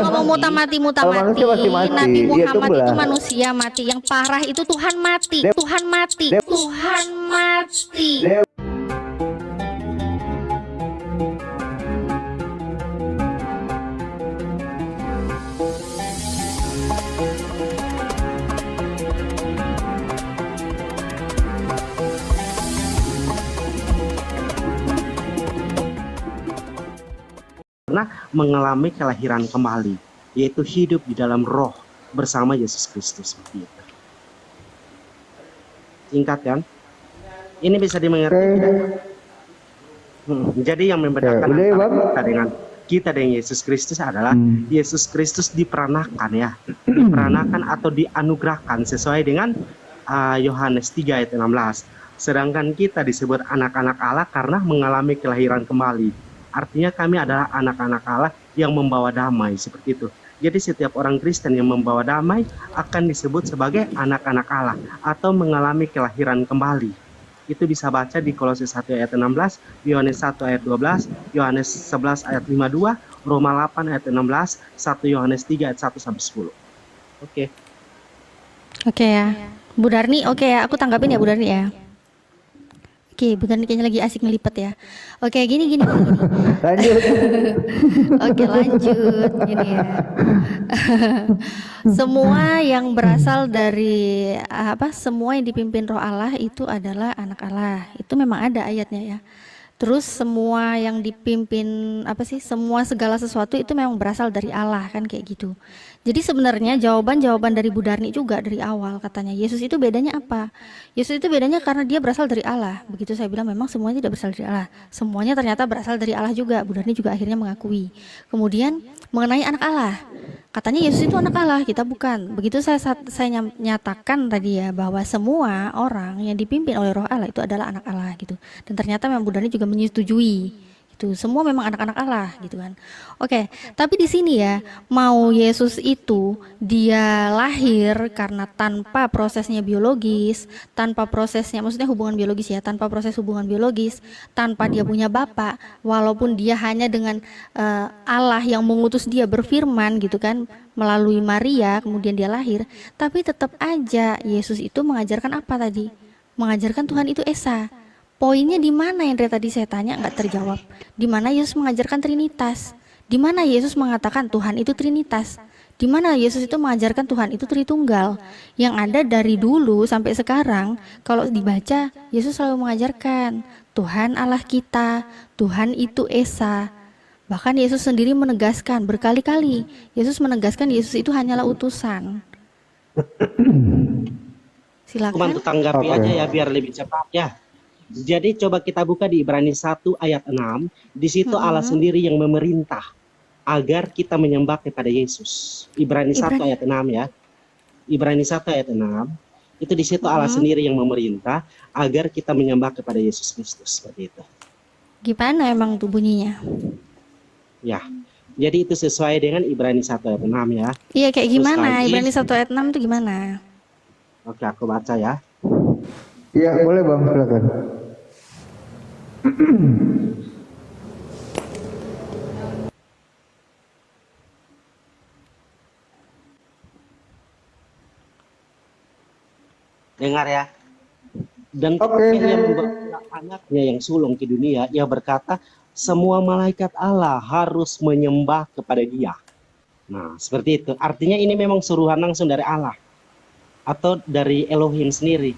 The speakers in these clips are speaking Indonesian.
ngomong muta Kalau mati. manusia pasti mati. Nabi Iya, Muhammad itu tunggulah. manusia mati. Yang parah itu Tuhan mati. Dia- Tuhan mati. dia- Tuhan mati. dia- pernah mengalami kelahiran kembali, yaitu hidup di dalam roh bersama Yesus Kristus seperti itu. Singkat kan? Ini bisa dimengerti Oke. tidak? Jadi yang membedakan Udah ya, antara Bang? kita dengan Yesus Kristus adalah Yesus Kristus diperanakan ya, atau dianugerahkan sesuai dengan Yohanes 3 ayat 16. Sedangkan kita disebut anak-anak Allah karena mengalami kelahiran kembali. Artinya kami adalah anak-anak Allah yang membawa damai seperti itu. Jadi setiap orang Kristen yang membawa damai akan disebut sebagai anak-anak Allah atau mengalami kelahiran kembali. Itu bisa baca di Kolose 1 ayat 16, Yohanes 1 ayat 12, Yohanes 11 ayat 52, Roma 8 ayat 16, 1 Yohanes 3 ayat 1 sampai 10. Oke. Oke ya. Bu Darni, oke ya. Aku tanggapin ya Bu Darni ya. Oke, Bu Darni kayaknya lagi asik ngelipet ya. Oke, gini. Lanjut. Oke, lanjut. Gini ya. Semua yang berasal dari semua yang dipimpin Roh Allah itu adalah anak Allah. Itu memang ada ayatnya ya. Terus semua yang dipimpin semua segala sesuatu itu memang berasal dari Allah kan kayak gitu. Jadi sebenarnya jawaban dari Bu Darni juga dari awal katanya Yesus itu bedanya apa? Yesus itu bedanya karena dia berasal dari Allah. Begitu saya bilang memang semuanya tidak berasal dari Allah. Semuanya ternyata berasal dari Allah juga. Bu Darni juga akhirnya mengakui. Kemudian mengenai anak Allah. Katanya Yesus itu anak Allah, kita bukan. Begitu saya nyatakan tadi ya bahwa semua orang yang dipimpin oleh Roh Allah itu adalah anak Allah gitu. Dan ternyata memang Bu Dhani juga menyetujui gitu. Semua memang anak-anak Allah gitu kan. Oke, tapi di sini ya, mau Yesus itu dia lahir karena tanpa prosesnya biologis, tanpa prosesnya maksudnya hubungan biologis ya, tanpa proses hubungan biologis, tanpa dia punya bapak, walaupun dia hanya dengan Allah yang mengutus dia berfirman gitu kan melalui Maria, kemudian dia lahir, tapi tetap aja Yesus itu mengajarkan apa tadi? Mengajarkan Tuhan itu Esa. Poinnya di mana yang dari tadi saya tanya nggak terjawab. Di mana Yesus mengajarkan Trinitas? Di mana Yesus mengatakan Tuhan itu Trinitas? Di mana Yesus itu mengajarkan Tuhan itu Tritunggal? Yang ada dari dulu sampai sekarang, kalau dibaca Yesus selalu mengajarkan Tuhan Allah kita, Tuhan itu Esa. Bahkan Yesus sendiri menegaskan berkali-kali, Yesus menegaskan Yesus itu hanyalah utusan. Silakan. Bantu tanggapi aja ya biar lebih cepat ya. Jadi coba kita buka di Ibrani 1 ayat 6. Di situ Allah sendiri yang memerintah agar kita menyembah kepada Yesus. Ibrani 1 ayat 6 ya. Ibrani 1 ayat 6. Itu di situ Allah sendiri yang memerintah agar kita menyembah kepada Yesus Kristus seperti itu. Gimana emang tuh bunyinya? Ya. Jadi itu sesuai dengan Ibrani 1 ayat 6 ya. Iya, kayak gimana? Ibrani 1 ayat 6 itu gimana? Oke, aku baca ya. Iya, boleh Bang, silakan. Dengar ya. Dan ketika ia membawa anaknya yang sulung ke dunia, ia berkata, semua malaikat Allah harus menyembah kepada dia. Nah, seperti itu. Artinya ini memang suruhan langsung dari Allah. Atau dari Elohim sendiri.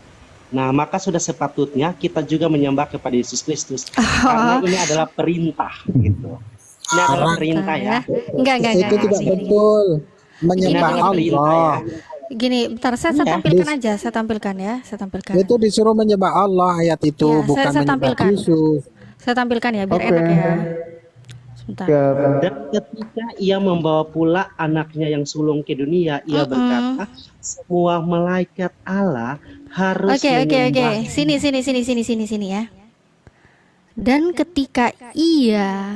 Nah, maka sudah sepatutnya kita juga menyembah kepada Yesus Kristus. Karena ini adalah perintah gitu. Ini adalah perintah ya. Enggak. Itu tidak betul. Menyembah Allah. Gini, bentar saya tampilkan aja, saya tampilkan. Itu disuruh menyembah Allah ayat itu, ya, bukan saya menyembah tampilkan. Yesus. Saya tampilkan ya, biar enak ya. Sebentar. Dan ketika ia membawa pula anaknya yang sulung ke dunia, ia berkata, semua malaikat Allah harus menyembah. Oke. Sini ya. Dan ketika ia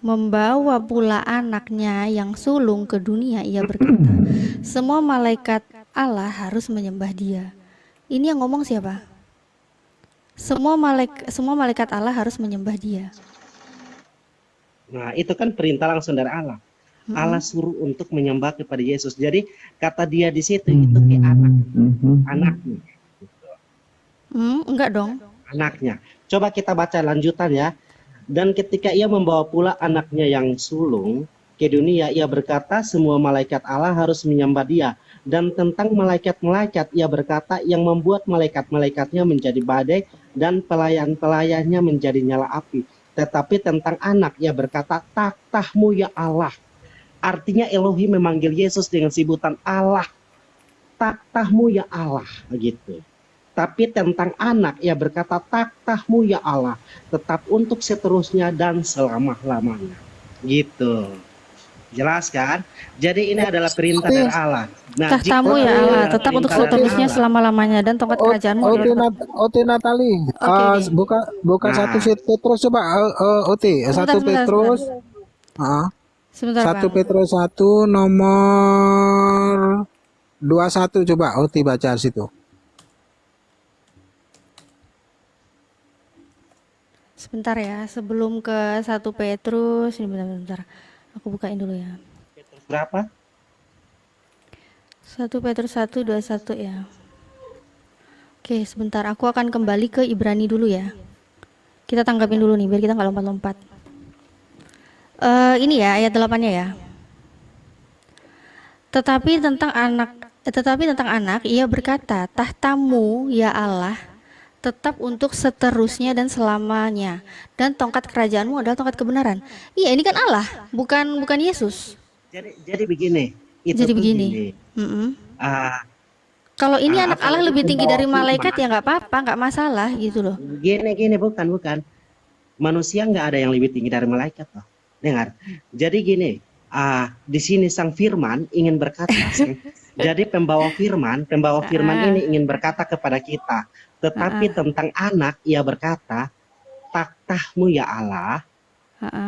membawa pula anaknya yang sulung ke dunia, ia berkata, semua malaikat Allah harus menyembah dia. Ini yang ngomong siapa? Semua malaikat Allah harus menyembah dia. Nah, itu kan perintah langsung dari Allah. Allah suruh untuk menyembah kepada Yesus. Jadi kata dia di situ itu ke anaknya. Enggak dong. Anaknya. Coba kita baca lanjutan ya. Dan ketika ia membawa pula anaknya yang sulung ke dunia, ia berkata semua malaikat Allah harus menyembah dia. Dan tentang malaikat-malaikat ia berkata yang membuat malaikat-malaikatnya menjadi badai dan pelayan-pelayannya menjadi nyala api. Tetapi tentang anak ia berkata tahtahmu ya Allah. Artinya Elohim memanggil Yesus dengan sebutan Allah. Tahtahmu ya Allah, begitu. Tapi tentang anak ia berkata tahtahmu ya Allah, tetap untuk seterusnya dan selama-lamanya. Gitu. Jelas kan? Jadi ini adalah perintah dari Allah. Nah, Tahtamu ya Allah, tetap untuk seterusnya selama-lamanya dan tongkat kerajaanmu adalah Oke Natali, Oke, buka Nah. 1 Petrus coba. Oke, 1 Petrus. sebentar 1 Bang. Petrus 1 nomor 21 coba Oti baca situ. Sebentar ya, sebelum ke 1 Petrus, ini bentar. Aku bukain dulu ya. Berapa? 1 Petrus 1:21 ya. Oke, sebentar. Aku akan kembali ke Ibrani dulu ya. Kita tanggapin dulu nih, biar kita nggak lompat-lompat. Ini ya, ayat 8-nya ya. Tetapi tentang anak, ia berkata, tahtamu ya Allah, tetap untuk seterusnya dan selamanya. Dan tongkat kerajaanmu adalah tongkat kebenaran. Iya, ini kan Allah, bukan Yesus. Jadi begini. Itu Jadi tuh begini. gini. Ah, Kalau ini anak Allah apalagi lebih tinggi pembawa dari malaikat firman. ya nggak apa-apa, nggak masalah gitu loh. Gini, bukan. Manusia nggak ada yang lebih tinggi dari malaikat loh. Dengar. Jadi gini, di sini sang firman ingin berkata, jadi pembawa firman ini ingin berkata kepada kita. Tetapi tentang anak ia berkata, tahtahmu ya Allah,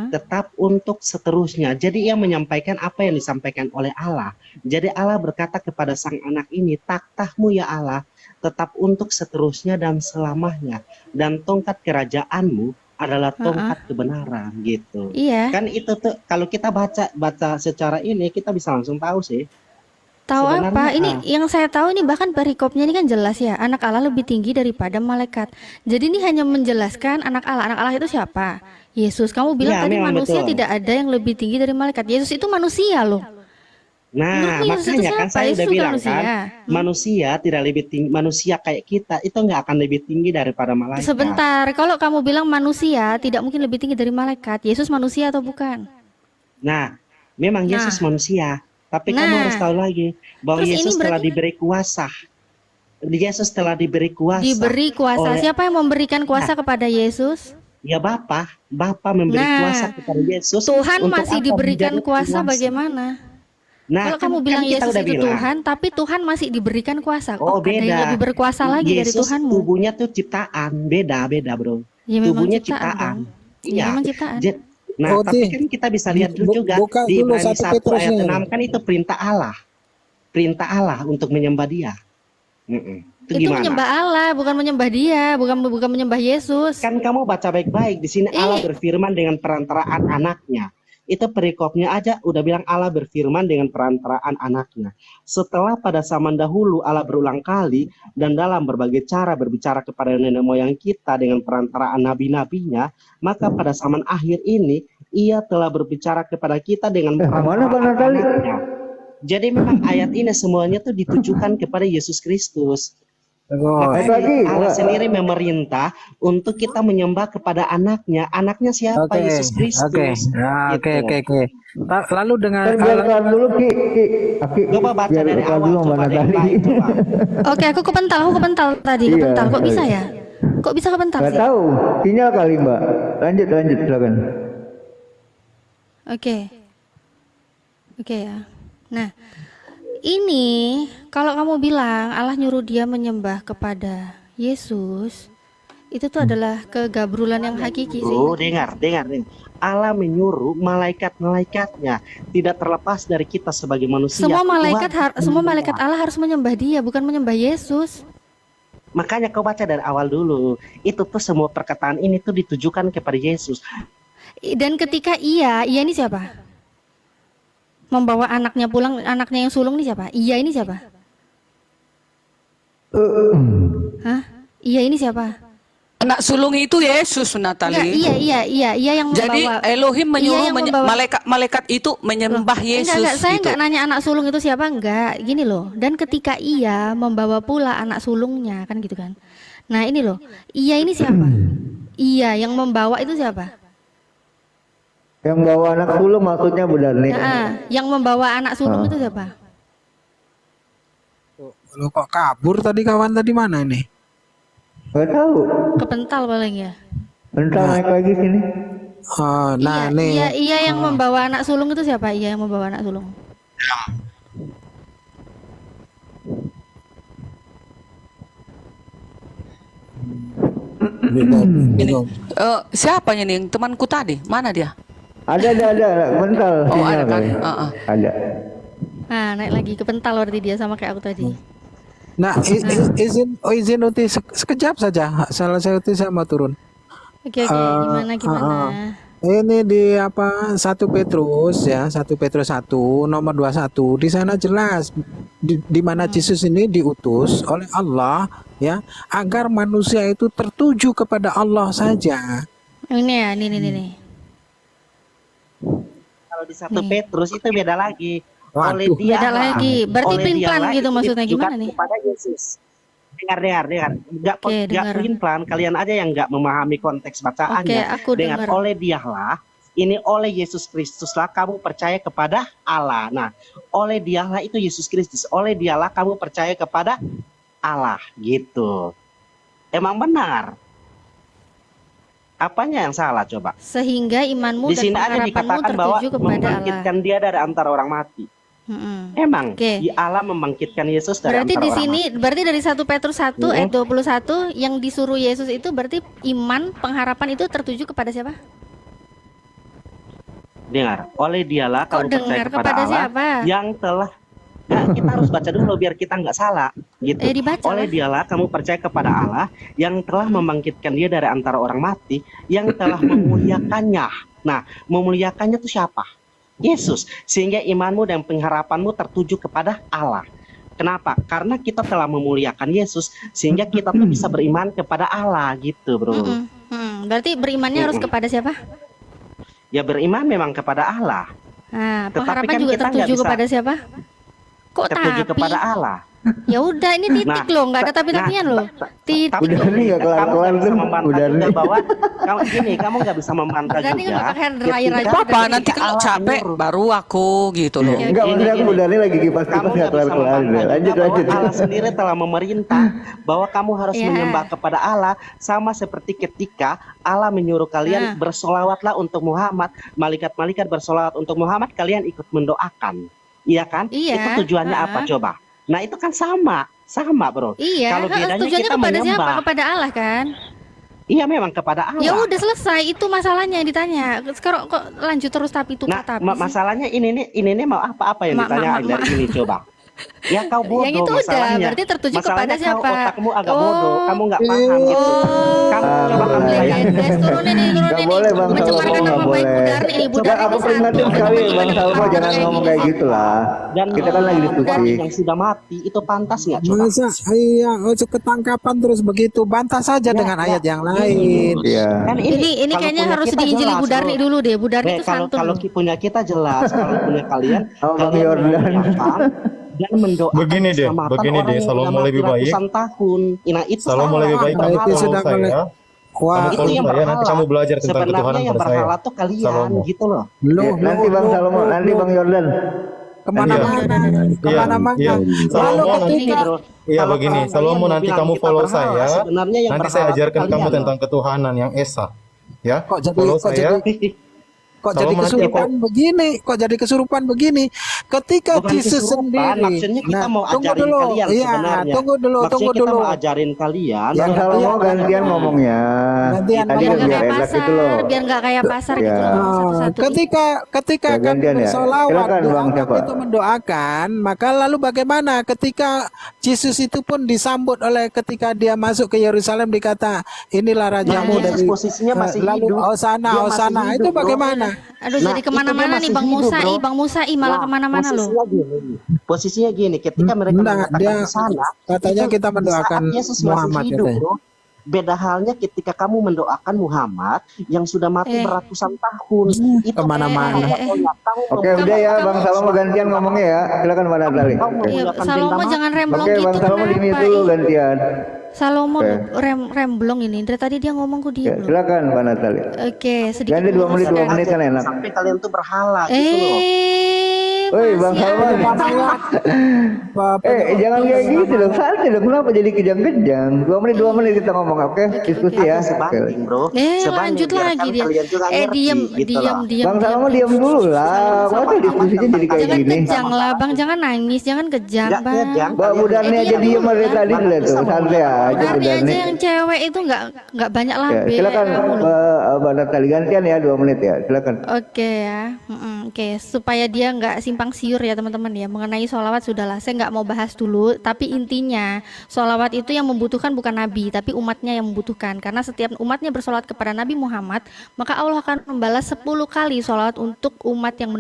tetap untuk seterusnya. Jadi ia menyampaikan apa yang disampaikan oleh Allah. Jadi Allah berkata kepada sang anak ini, tahtahmu ya Allah, tetap untuk seterusnya dan selamanya. Dan tongkat kerajaanmu adalah tongkat kebenaran gitu. Iya. Kan itu tuh kalau kita baca secara ini kita bisa langsung tahu sih. Tahu Sebenarnya, apa? Ini yang saya tahu ini bahkan perikopnya ini kan jelas ya. Anak Allah lebih tinggi daripada malaikat. Jadi ini hanya menjelaskan anak Allah. Anak Allah itu siapa? Yesus. Kamu bilang Ya, tadi memang manusia betul. tidak ada yang lebih tinggi dari malaikat. Yesus itu manusia loh. Nah, Menurutmu Yesus itu makanya kan siapa? saya Yesus udah bukan bilang manusia. kan, manusia tidak lebih tinggi, manusia kayak kita itu nggak akan lebih tinggi daripada malaikat. Sebentar, kalau kamu bilang manusia tidak mungkin lebih tinggi dari malaikat. Yesus manusia atau bukan? Nah, memang Yesus manusia, tapi kamu harus tahu lagi bahwa Terus ini Yesus telah berarti- diberi kuasa. Yesus telah diberi kuasa. Diberi kuasa. oleh- Siapa yang memberikan kuasa kepada Yesus? Ya Bapa memberi kuasa kepada Yesus. Tuhan untuk masih apa? diberikan Menjadi kuasa penguasa. bagaimana? Nah, Kalau kamu bilang kita Yesus udah itu bilang. Tuhan, tapi Tuhan masih diberikan kuasa. Oh, Ada yang beda. lebih berkuasa lagi dari Yesus Tuhanmu. tubuhnya tuh ciptaan, beda bro. Ya, memang Tubuhnya ciptaan ciptaan. dong. Ya, Iya. memang ciptaan. Nah, Oh, tapi Ti. kan kita bisa lihat dulu juga Buka di dulu Ibrani 1 1 ayat Petrusnya. 6 kan itu perintah Allah. Perintah Allah untuk menyembah Dia. Itu Itu gimana? menyembah Allah, bukan menyembah dia, bukan menyembah Yesus. Kan kamu baca baik-baik di sini Allah berfirman dengan perantaraan anaknya. Itu perikopnya aja udah bilang Allah berfirman dengan perantaraan anaknya. Setelah pada zaman dahulu Allah berulang kali dan dalam berbagai cara berbicara kepada nenek moyang kita dengan perantaraan nabi-nabinya, maka pada zaman akhir ini ia telah berbicara kepada kita dengan mana perantaraan Bang Natali? anaknya. Jadi memang ayat ini semuanya tuh ditujukan kepada Yesus Kristus. Oh, Itu lagi, Allah Pak. sendiri memerintah untuk kita menyembah kepada anaknya. Anaknya siapa? Oke, Yesus Kristus. oke. Nah, Gitu. oke. Lalu dengan Kan biar kelar dulu Ki. Coba baca Biar dari kelar awal, dulu coba Bang dari Natali. baik, coba. Oke, aku kepental tadi, Iya, kepental. Kok bisa sorry. ya? Kok bisa kepental Nggak sih? tahu, sinyal kali Mbak. Lanjut silakan. Oke ya. Nah, ini kalau kamu bilang Allah nyuruh dia menyembah kepada Yesus, itu tuh adalah kegabrulan yang hakiki sih. Oh, dengar. Allah menyuruh malaikat-malaikatnya tidak terlepas dari kita sebagai manusia. Semua malaikat Tuhan semua menyembah. malaikat Allah harus menyembah dia, bukan menyembah Yesus. Makanya kau baca dari awal dulu. Itu tuh semua perkataan ini tuh ditujukan kepada Yesus. Dan ketika iya ini siapa? Membawa anaknya pulang, anaknya yang sulung ini siapa? Iya ini siapa? Hah? Iya ini siapa? Anak sulung itu Yesus, Enggak, Natali. iya yang Jadi membawa. Elohim menyuruh Iya, yang membawa. malaikat itu menyembah Yesus Enggak, saya gitu. enggak nanya anak sulung itu siapa, enggak. Gini loh. Dan ketika ia membawa pula anak sulungnya, kan gitu kan. Nah, ini loh. Iya ini siapa? Iya, yang membawa itu siapa? Yang bawa anak sulung maksudnya Bu Darni. Yang membawa anak sulung itu siapa? Lo kok kabur tadi kawan tadi mana ini? Gak tahu. Kepental paling ya. Bentar naik lagi sini. Oh, nah nih. Iya yang membawa anak sulung itu siapa? Iya yang membawa anak sulung. Bingung. Siapanya nih? Temanku tadi, mana dia? Ada. Bentar. Oh, sinyal ada kan? kali. Ada. Nah, naik lagi kepental berarti dia sama kayak aku tadi. Nah, izin Uti sekejap saja. Salah saya Uti saya mau turun. Oke, gimana? Ini di apa 1 Petrus ya, 1 Petrus 1 nomor 21. Di sana jelas di mana Yesus ini diutus oleh Allah ya, agar manusia itu tertuju kepada Allah saja. Ini ya, ini. Kalau di 1 Petrus itu beda lagi. Waduh. Oleh dia Beda lagi. Berarti oleh pelin-pelan dialah gitu itu maksudnya ditujukan gimana nih? kepada Yesus. Dengar. Enggak Oke, dengar. pelin-pelan, kalian aja yang enggak memahami konteks bacaannya. Oke, aku Dengar, dengar. oleh dialah, ini oleh Yesus Kristuslah kamu percaya kepada Allah. Nah, oleh dialah itu Yesus Kristus. Oleh dialah kamu percaya kepada Allah gitu. Emang benar. Apanya yang salah coba? Sehingga imanmu Di dan sini aja pengharapanmu dikatakan bahwa tertuju kepada Allah. membangkitkan dia dari antara orang mati. Emang Oke. Allah membangkitkan Yesus dari Berarti antara di orang sini, mati. berarti dari 1 Petrus 1 ayat 21 yang disuruh Yesus itu berarti iman, pengharapan itu tertuju kepada siapa? Dengar, oleh dialah Kok kamu percaya dengar kepada kepada Allah siapa? yang telah. Nah, kita harus baca dulu biar kita nggak salah gitu. Dibaca Oleh lah. dialah kamu percaya kepada Allah yang telah membangkitkan dia dari antara orang mati, yang telah memuliakannya. Nah, memuliakannya itu siapa? Yesus. Sehingga imanmu dan pengharapanmu tertuju kepada Allah. Kenapa? Karena kita telah memuliakan Yesus, sehingga kita tuh bisa beriman kepada Allah gitu, bro. Berarti berimannya harus kepada siapa? Ya beriman memang kepada Allah, Nah, Tetapi pengharapan kan juga kita nggak tertuju bisa kepada siapa? Kok tertuju tapi? kepada Allah. Ya udah, ini titik Nah, loh, nggak ada tapi-tapian loh. Titik. Tapi Udah nih nggak kamu kelar-kelar nggak bisa tuh. membantah Udah juga nih. bahwa kamu nggak bisa membantah Berarti juga. nggak pakai hair dryer ketika- aja. Apa Berarti nanti kalau Allah capek menyuruh. baru aku gitu loh. Enggak, maksudnya aku Bu Darni lagi kipas-kipas Kamu nggak nggak bisa kelar-kelar. membantah Lanjut. juga bahwa Allah sendiri telah memerintah bahwa kamu harus Iya. menyembah kepada Allah, sama seperti ketika Allah menyuruh kalian bersolawatlah untuk Muhammad, malaikat-malaikat bersolawat untuk Muhammad, kalian ikut mendoakan, iya kan? Iya. Itu tujuannya apa coba? Nah itu kan sama bro. Iya, Kalau bedanya tujuannya kita kepada siapa? menyembah. Kepada Allah kan? Iya memang kepada Allah. Ya udah selesai, itu masalahnya yang ditanya. Sekarang kok lanjut terus tapi itu Nah, kata masalahnya ini mau apa yang ditanya dari ini coba. Ya kau bodoh Yang itu udah, masalahnya. berarti tertuju Masalahnya kepada siapa? Kau, otakmu agak Oh. bodoh, kamu nggak paham gitu. Kamu coba kamu bayangin. Legendes, turunin nih. Nggak boleh Bang Mencemarkan Salmo, nggak nama baik boleh. Budarni nih. Enggak, Budarni aku ini peringatin satu. sekali Bang Salmo jangan Kayak ngomong gini. kayak gitu lah. Dan Kita kan lagi diskusi. yang sudah mati itu pantas nggak coba? Masa iya ketangkapan terus begitu, bantah saja dengan ayat yang lain. Iya. Kan Ini kalau kayaknya punya harus kita diinjili jelas, Budarni bro. dulu deh. Budarni itu Kalau santun. kalau punya kita jelas, kalau punya kalian, Oh, Bang kalian Yordan. memuliakan dan mendoakan Begini deh, keselamatan begini orang deh, yang Salomo sudah mati lebih baik. ratusan tahun. Nah itu Salomo salah. lebih baik Nah, kamu itu follow sudah saya. Wah, Kamu Itu follow yang saya, nanti berhala. kamu belajar tentang Sebenarnya ketuhanan yang pada saya. berhala tuh kalian Salomo. gitu loh. loh, Nanti Bang Salmo, nanti Bang Yordan. kemana-mana, kemana-mana. Iya. Lalu Salomo nanti, ketika iya Kalau begini, kalian Salomo mau nanti bilang kamu kita follow berhala, saya, sebenarnya yang nanti saya berhala ajarkan tuh kamu kalian tentang ketuhanan yang esa. Ya, Kok jadi- follow kok saya. kok Salomo jadi nanti kesurupan begini? Kok jadi kesurupan begini? Ketika Bukan Yesus kesurupan, sendiri. maksudnya kita mau tunggu ajarin dulu. kalian Iya, sebenarnya. tunggu dulu, Maksudnya tunggu kita dulu. mau ajarin kalian. Bang Iya, Salmo iya. gantian ngomongnya. gantian tadi biar kan nggak biar kayak enak gitu pasar, loh. biar nggak kayak pasar Ya. gitu loh, ngomong satu-satu. Ketika Ya, kami gantian ya. bersolawat Silakan di Bang awal siapa? itu mendoakan, maka lalu bagaimana ketika Yesus itu pun disambut oleh ketika dia masuk ke Yerusalem dikata inilah Nah, rajamu Yesus dari posisinya masih lalu hidup. Hosana Dia masih Hosana itu hidup, bro. bagaimana? Aduh, Nah, jadi itu dia kemana-mana nih masih Bang hidup, Musai, bro. Bang Musai malah Nah, kemana-mana loh. posisinya gini, ketika mereka Enggak, mengatakan dia ke sana, katanya itu kita di mendoakan saat Yesus masih Muhammad hidup, katanya. bro. Beda halnya ketika kamu mendoakan Muhammad yang sudah mati Eh. beratusan tahun. Itu Kemana-mana. Kamu Oke, udah ya Bang Salomo gantian ngomongnya ya. Silakan Bang Natali. Kau Iya, memuliakan Salomo benda jangan mati. remblong Oke, gitu, Bang Salomo di mute kenapa? dulu Ih, gantian. Salomo Oke. remblong ini. Dari tadi dia ngomong kok Ya, diem loh. silakan Bang Natali. Oke, sedikit Ganti 2 menit 2 meluruskan. menit kan enak. Sampai kalian tuh berhala gitu loh. Woi, Bang Masih Salman. ada. Jangan kayak gitu dong. Santai dong. Kenapa jadi kejang-kejang? 2 menit kita ngomong, oke? Diskusi ya. Ada sebanding, bro. Sebanding, Lanjut biarkan lagi dia. kalian juga ngerti, Diam, gitu diam, loh. diam. Bang Salman diam dulu lah. Masa diskusinya jadi kayak Jangan gini? kejang lah, Bang. Jangan nangis, jangan kejang, Nggak Bang. kejang. Mbak Budarnya aja diem dari tadi lihat tuh. Santai aja Dari aja Budarnya. yang cewek itu nggak banyak Ya, lambe. silakan Mbak Natali gantian ya 2 menit ya. Silakan. Oke ya, oke, supaya dia nggak simpang siur ya teman-teman ya, mengenai sholawat sudahlah, saya nggak mau bahas dulu, tapi intinya sholawat itu yang membutuhkan bukan Nabi, tapi umatnya yang membutuhkan, karena setiap umatnya bersolawat kepada Nabi Muhammad, maka Allah akan membalas 10 kali sholawat untuk umat yang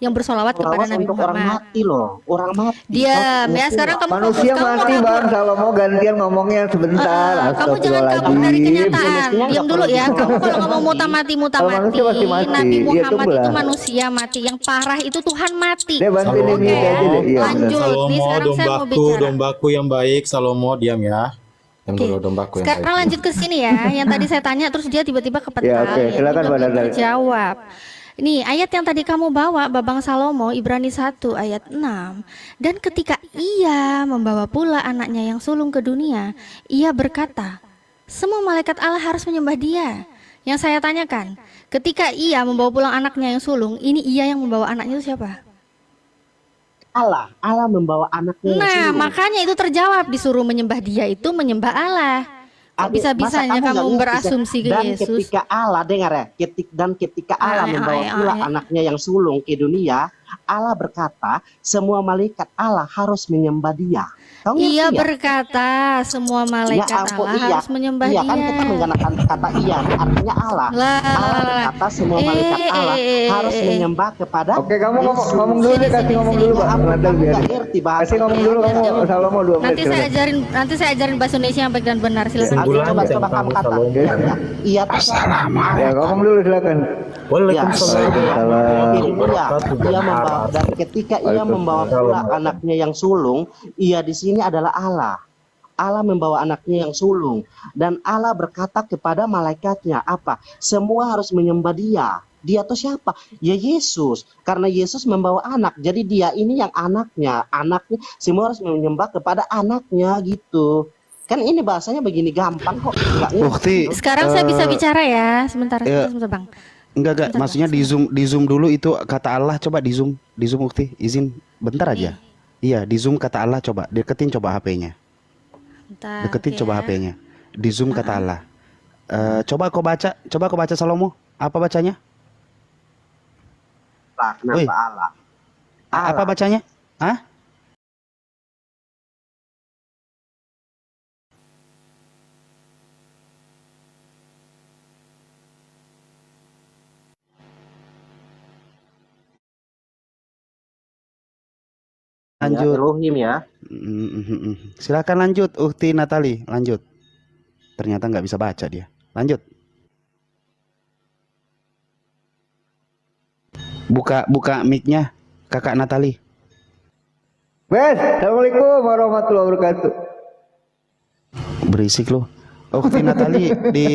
bersolawat kepada Nabi Untuk orang Muhammad. mati loh, orang mati. Diam ya, sekarang kamu fokus, Manusia kamu mati kabur. Bang Salomo gantian ngomongnya sebentar. Kamu jangan kabur dari kenyataan. Mestinya Diam nggak dulu perlu ya. Kamu kalau ngomong muta mati, Kalau manusia pasti mati. Nabi Iya, Muhammad tunggulah. itu manusia mati. Yang parah itu Tuhan mati. Dia bantuin Oke ini ya. aja deh. Iya. Lanjut. Nih sekarang saya mau bicara. dombaku yang baik, Salomo diam ya. Diam Oke. dulu dombaku yang Sekarang baik. lanjut ke sini ya. Yang tadi saya tanya terus dia tiba-tiba kepetal. Ya, oke. Ini Silakan, belum Mbak Natali. terjawab. Ini ayat yang tadi kamu bawa, Babang Salomo, Ibrani 1 ayat 6. Dan ketika ia membawa pula anaknya yang sulung ke dunia, ia berkata, semua malaikat Allah harus menyembah dia. Yang saya tanyakan, ketika ia membawa pulang anaknya yang sulung, ini ia yang membawa anaknya itu siapa? Allah membawa anaknya. yang Nah, sulung. makanya itu terjawab, disuruh menyembah dia itu menyembah Allah. Kok Adik, bisa-bisanya masa kamu nggak ngerti, berasumsi ke dan Yesus? ketika Allah dengar ya, ketika Allah membawa pula anaknya yang sulung ke dunia, Allah berkata, semua malaikat Allah harus menyembah dia. Kau ngerti Ia ya? berkata, semua malaikat ampun, Allah harus menyembah iya dia. kan kita menggunakan kata iya, artinya Allah. Allah berkata semua malaikat Allah harus menyembah kepada Oke, kamu Yesus. ngomong dulu deh, kasih ngomong dulu Pak. Kamu Natali biar. nggak ngerti bahasa Kasih ngomong dulu kamu Salomo 2 menit. Nanti saya ajarin bahasa Indonesia yang baik dan benar. Silakan. Ayo coba kamu kata. Iya, Ya, ngomong dulu silakan. Waalaikumsalam. Dia membawa, dan ketika ia membawa pula anaknya yang sulung, ia di sini adalah Allah. Allah membawa anaknya yang sulung, dan Allah berkata kepada malaikatnya apa? Semua harus menyembah dia. Dia tuh siapa? Ya Yesus. Karena Yesus membawa anak, jadi dia ini yang anaknya. Anaknya semua harus menyembah kepada anaknya gitu. Kan ini bahasanya begini gampang kok. Nggak ngerti. Ukti, Sekarang saya bisa bicara ya. Sebentar, sebentar Bang. enggak, maksudnya di zoom dulu itu kata Allah, coba di zoom Ukti, izin bentar aja. Iya, di zoom kata Allah, coba deketin coba HP-nya. Bentar, Deketin oke coba ya. HP-nya. Di zoom kata Allah. Coba kau baca Salomo. Apa bacanya? Kenapa Woi. Allah? Apa bacanya? Hah? Lanjut. Elohim ya. Silakan lanjut, Ukti Natali, lanjut. Ternyata nggak bisa baca dia. Lanjut. Buka mic-nya, Kakak Natali. Wes, Assalamualaikum warahmatullahi wabarakatuh. Berisik loh. Ukti Natali di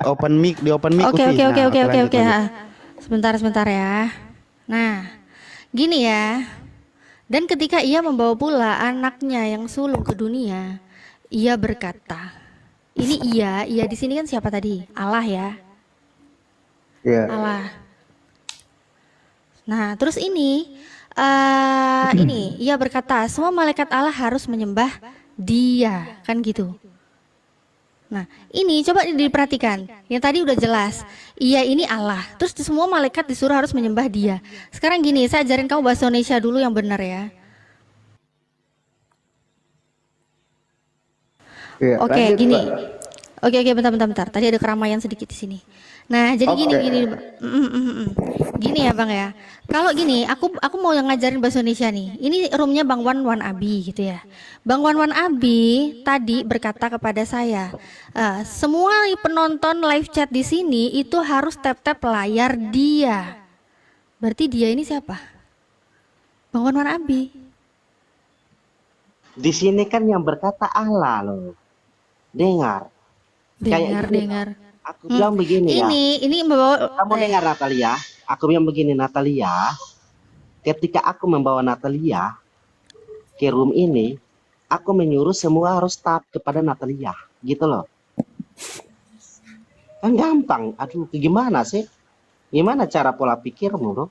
open mic, Oke, Ukti. oke. Nah, lanjut. Sebentar ya. Nah, gini ya. Dan ketika ia membawa pula anaknya yang sulung ke dunia, ia berkata, ini ia di sini kan siapa tadi? Allah ya. Iya. Allah. Nah, terus ini ia berkata, semua malaikat Allah harus menyembah dia, kan gitu. Nah, ini coba diperhatikan. Yang tadi udah jelas. Iya, ini Allah. Terus semua malaikat disuruh harus menyembah Dia. Sekarang gini, saya ajarin kamu bahasa Indonesia dulu yang benar ya. Iya, Oke, lanjut, gini. Mbak. Oke, bentar. Tadi ada keramaian sedikit di sini. Nah, jadi Oke. gini ya Bang ya. Kalau gini, aku mau ngajarin bahasa Indonesia nih. Ini roomnya Bang Wan Abi gitu ya. Bang Wan Abi tadi berkata kepada saya, semua penonton live chat di sini itu harus tap layar dia. Berarti dia ini siapa? Bang Wan Abi. Di sini kan yang berkata Allah loh. Dengar. Kayak gini, Dengar. Aku bilang begini ya. Ini membawa Kamu dengar Natalia? Aku bilang begini Natalia. Ketika aku membawa Natalia ke room ini, aku menyuruh semua harus tap kepada Natalia, gitu loh. Kan gampang. Aduh, gimana sih? Gimana cara pola pikirmu, bro?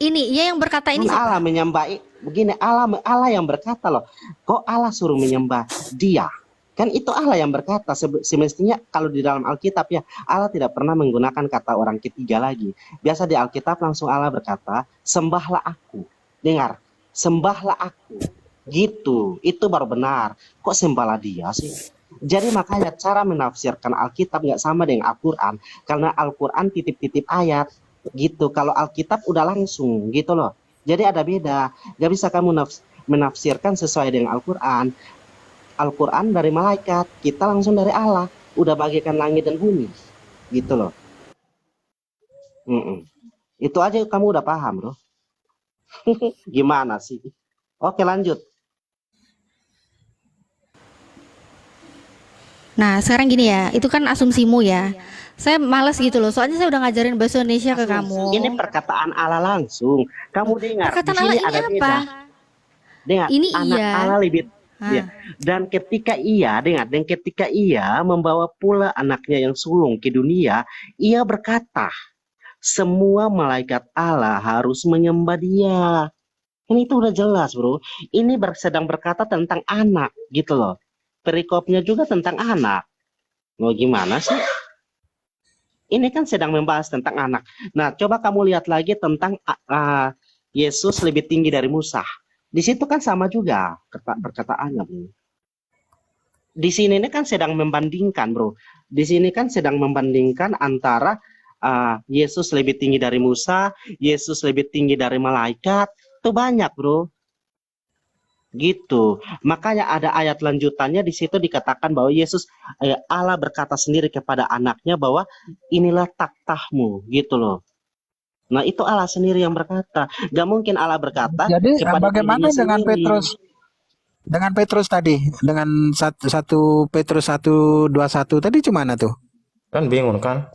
ini ya yang berkata ini Kan siapa? Allah menyembah begini, Allah yang berkata loh. Kok Allah suruh menyembah Dia? Kan itu Allah yang berkata. Semestinya kalau di dalam Alkitab ya, Allah tidak pernah menggunakan kata orang ketiga lagi. Biasa di Alkitab langsung Allah berkata, sembahlah aku. Dengar, sembahlah aku. Gitu, itu baru benar. Kok sembahlah Dia sih? Jadi makanya cara menafsirkan Alkitab nggak sama dengan Al-Quran. Karena Al-Quran titip-titip ayat. Gitu, kalau Alkitab udah langsung gitu loh. Jadi ada beda. Gak bisa kamu menafsirkan sesuai dengan Al-Quran. Al-Quran dari malaikat, kita langsung dari Allah. Udah bagaikan langit dan bumi. Gitu loh. Itu aja kamu udah paham, bro. Gimana sih? Oke, lanjut. Nah, sekarang gini ya, itu kan asumsimu ya. Saya males gitu loh, soalnya saya udah ngajarin bahasa Indonesia ke kamu. Ini perkataan Allah langsung. Kamu dengar, Perkataan di sini Allah ini ada apa? beda. Dengar, Ini anak iya. Allah lebih. Ya. Dan ketika ia membawa pula anaknya yang sulung ke dunia, ia berkata, semua malaikat Allah harus menyembah Dia. Ini itu udah jelas, bro. Ini sedang berkata tentang anak, gitu loh. Perikopnya juga tentang anak. Mau gimana sih? Ini kan sedang membahas tentang anak. Nah, coba kamu lihat lagi tentang Yesus lebih tinggi dari Musa. Di situ kan sama juga perkataannya, bro. Di sini ini kan sedang membandingkan, bro. Di sini kan sedang membandingkan antara Yesus lebih tinggi dari Musa, Yesus lebih tinggi dari malaikat. Itu banyak, bro. Gitu. Makanya ada ayat lanjutannya di situ dikatakan bahwa Yesus Allah berkata sendiri kepada anaknya bahwa inilah taktahmu, gitu loh. Nah, itu Allah sendiri yang berkata. Gak mungkin Allah berkata Jadi kepada bagaimana dirinya dengan sendiri. Petrus? Dengan Petrus tadi, dengan 1 Petrus 1:21 tadi gimana tuh? Kan bingung kan?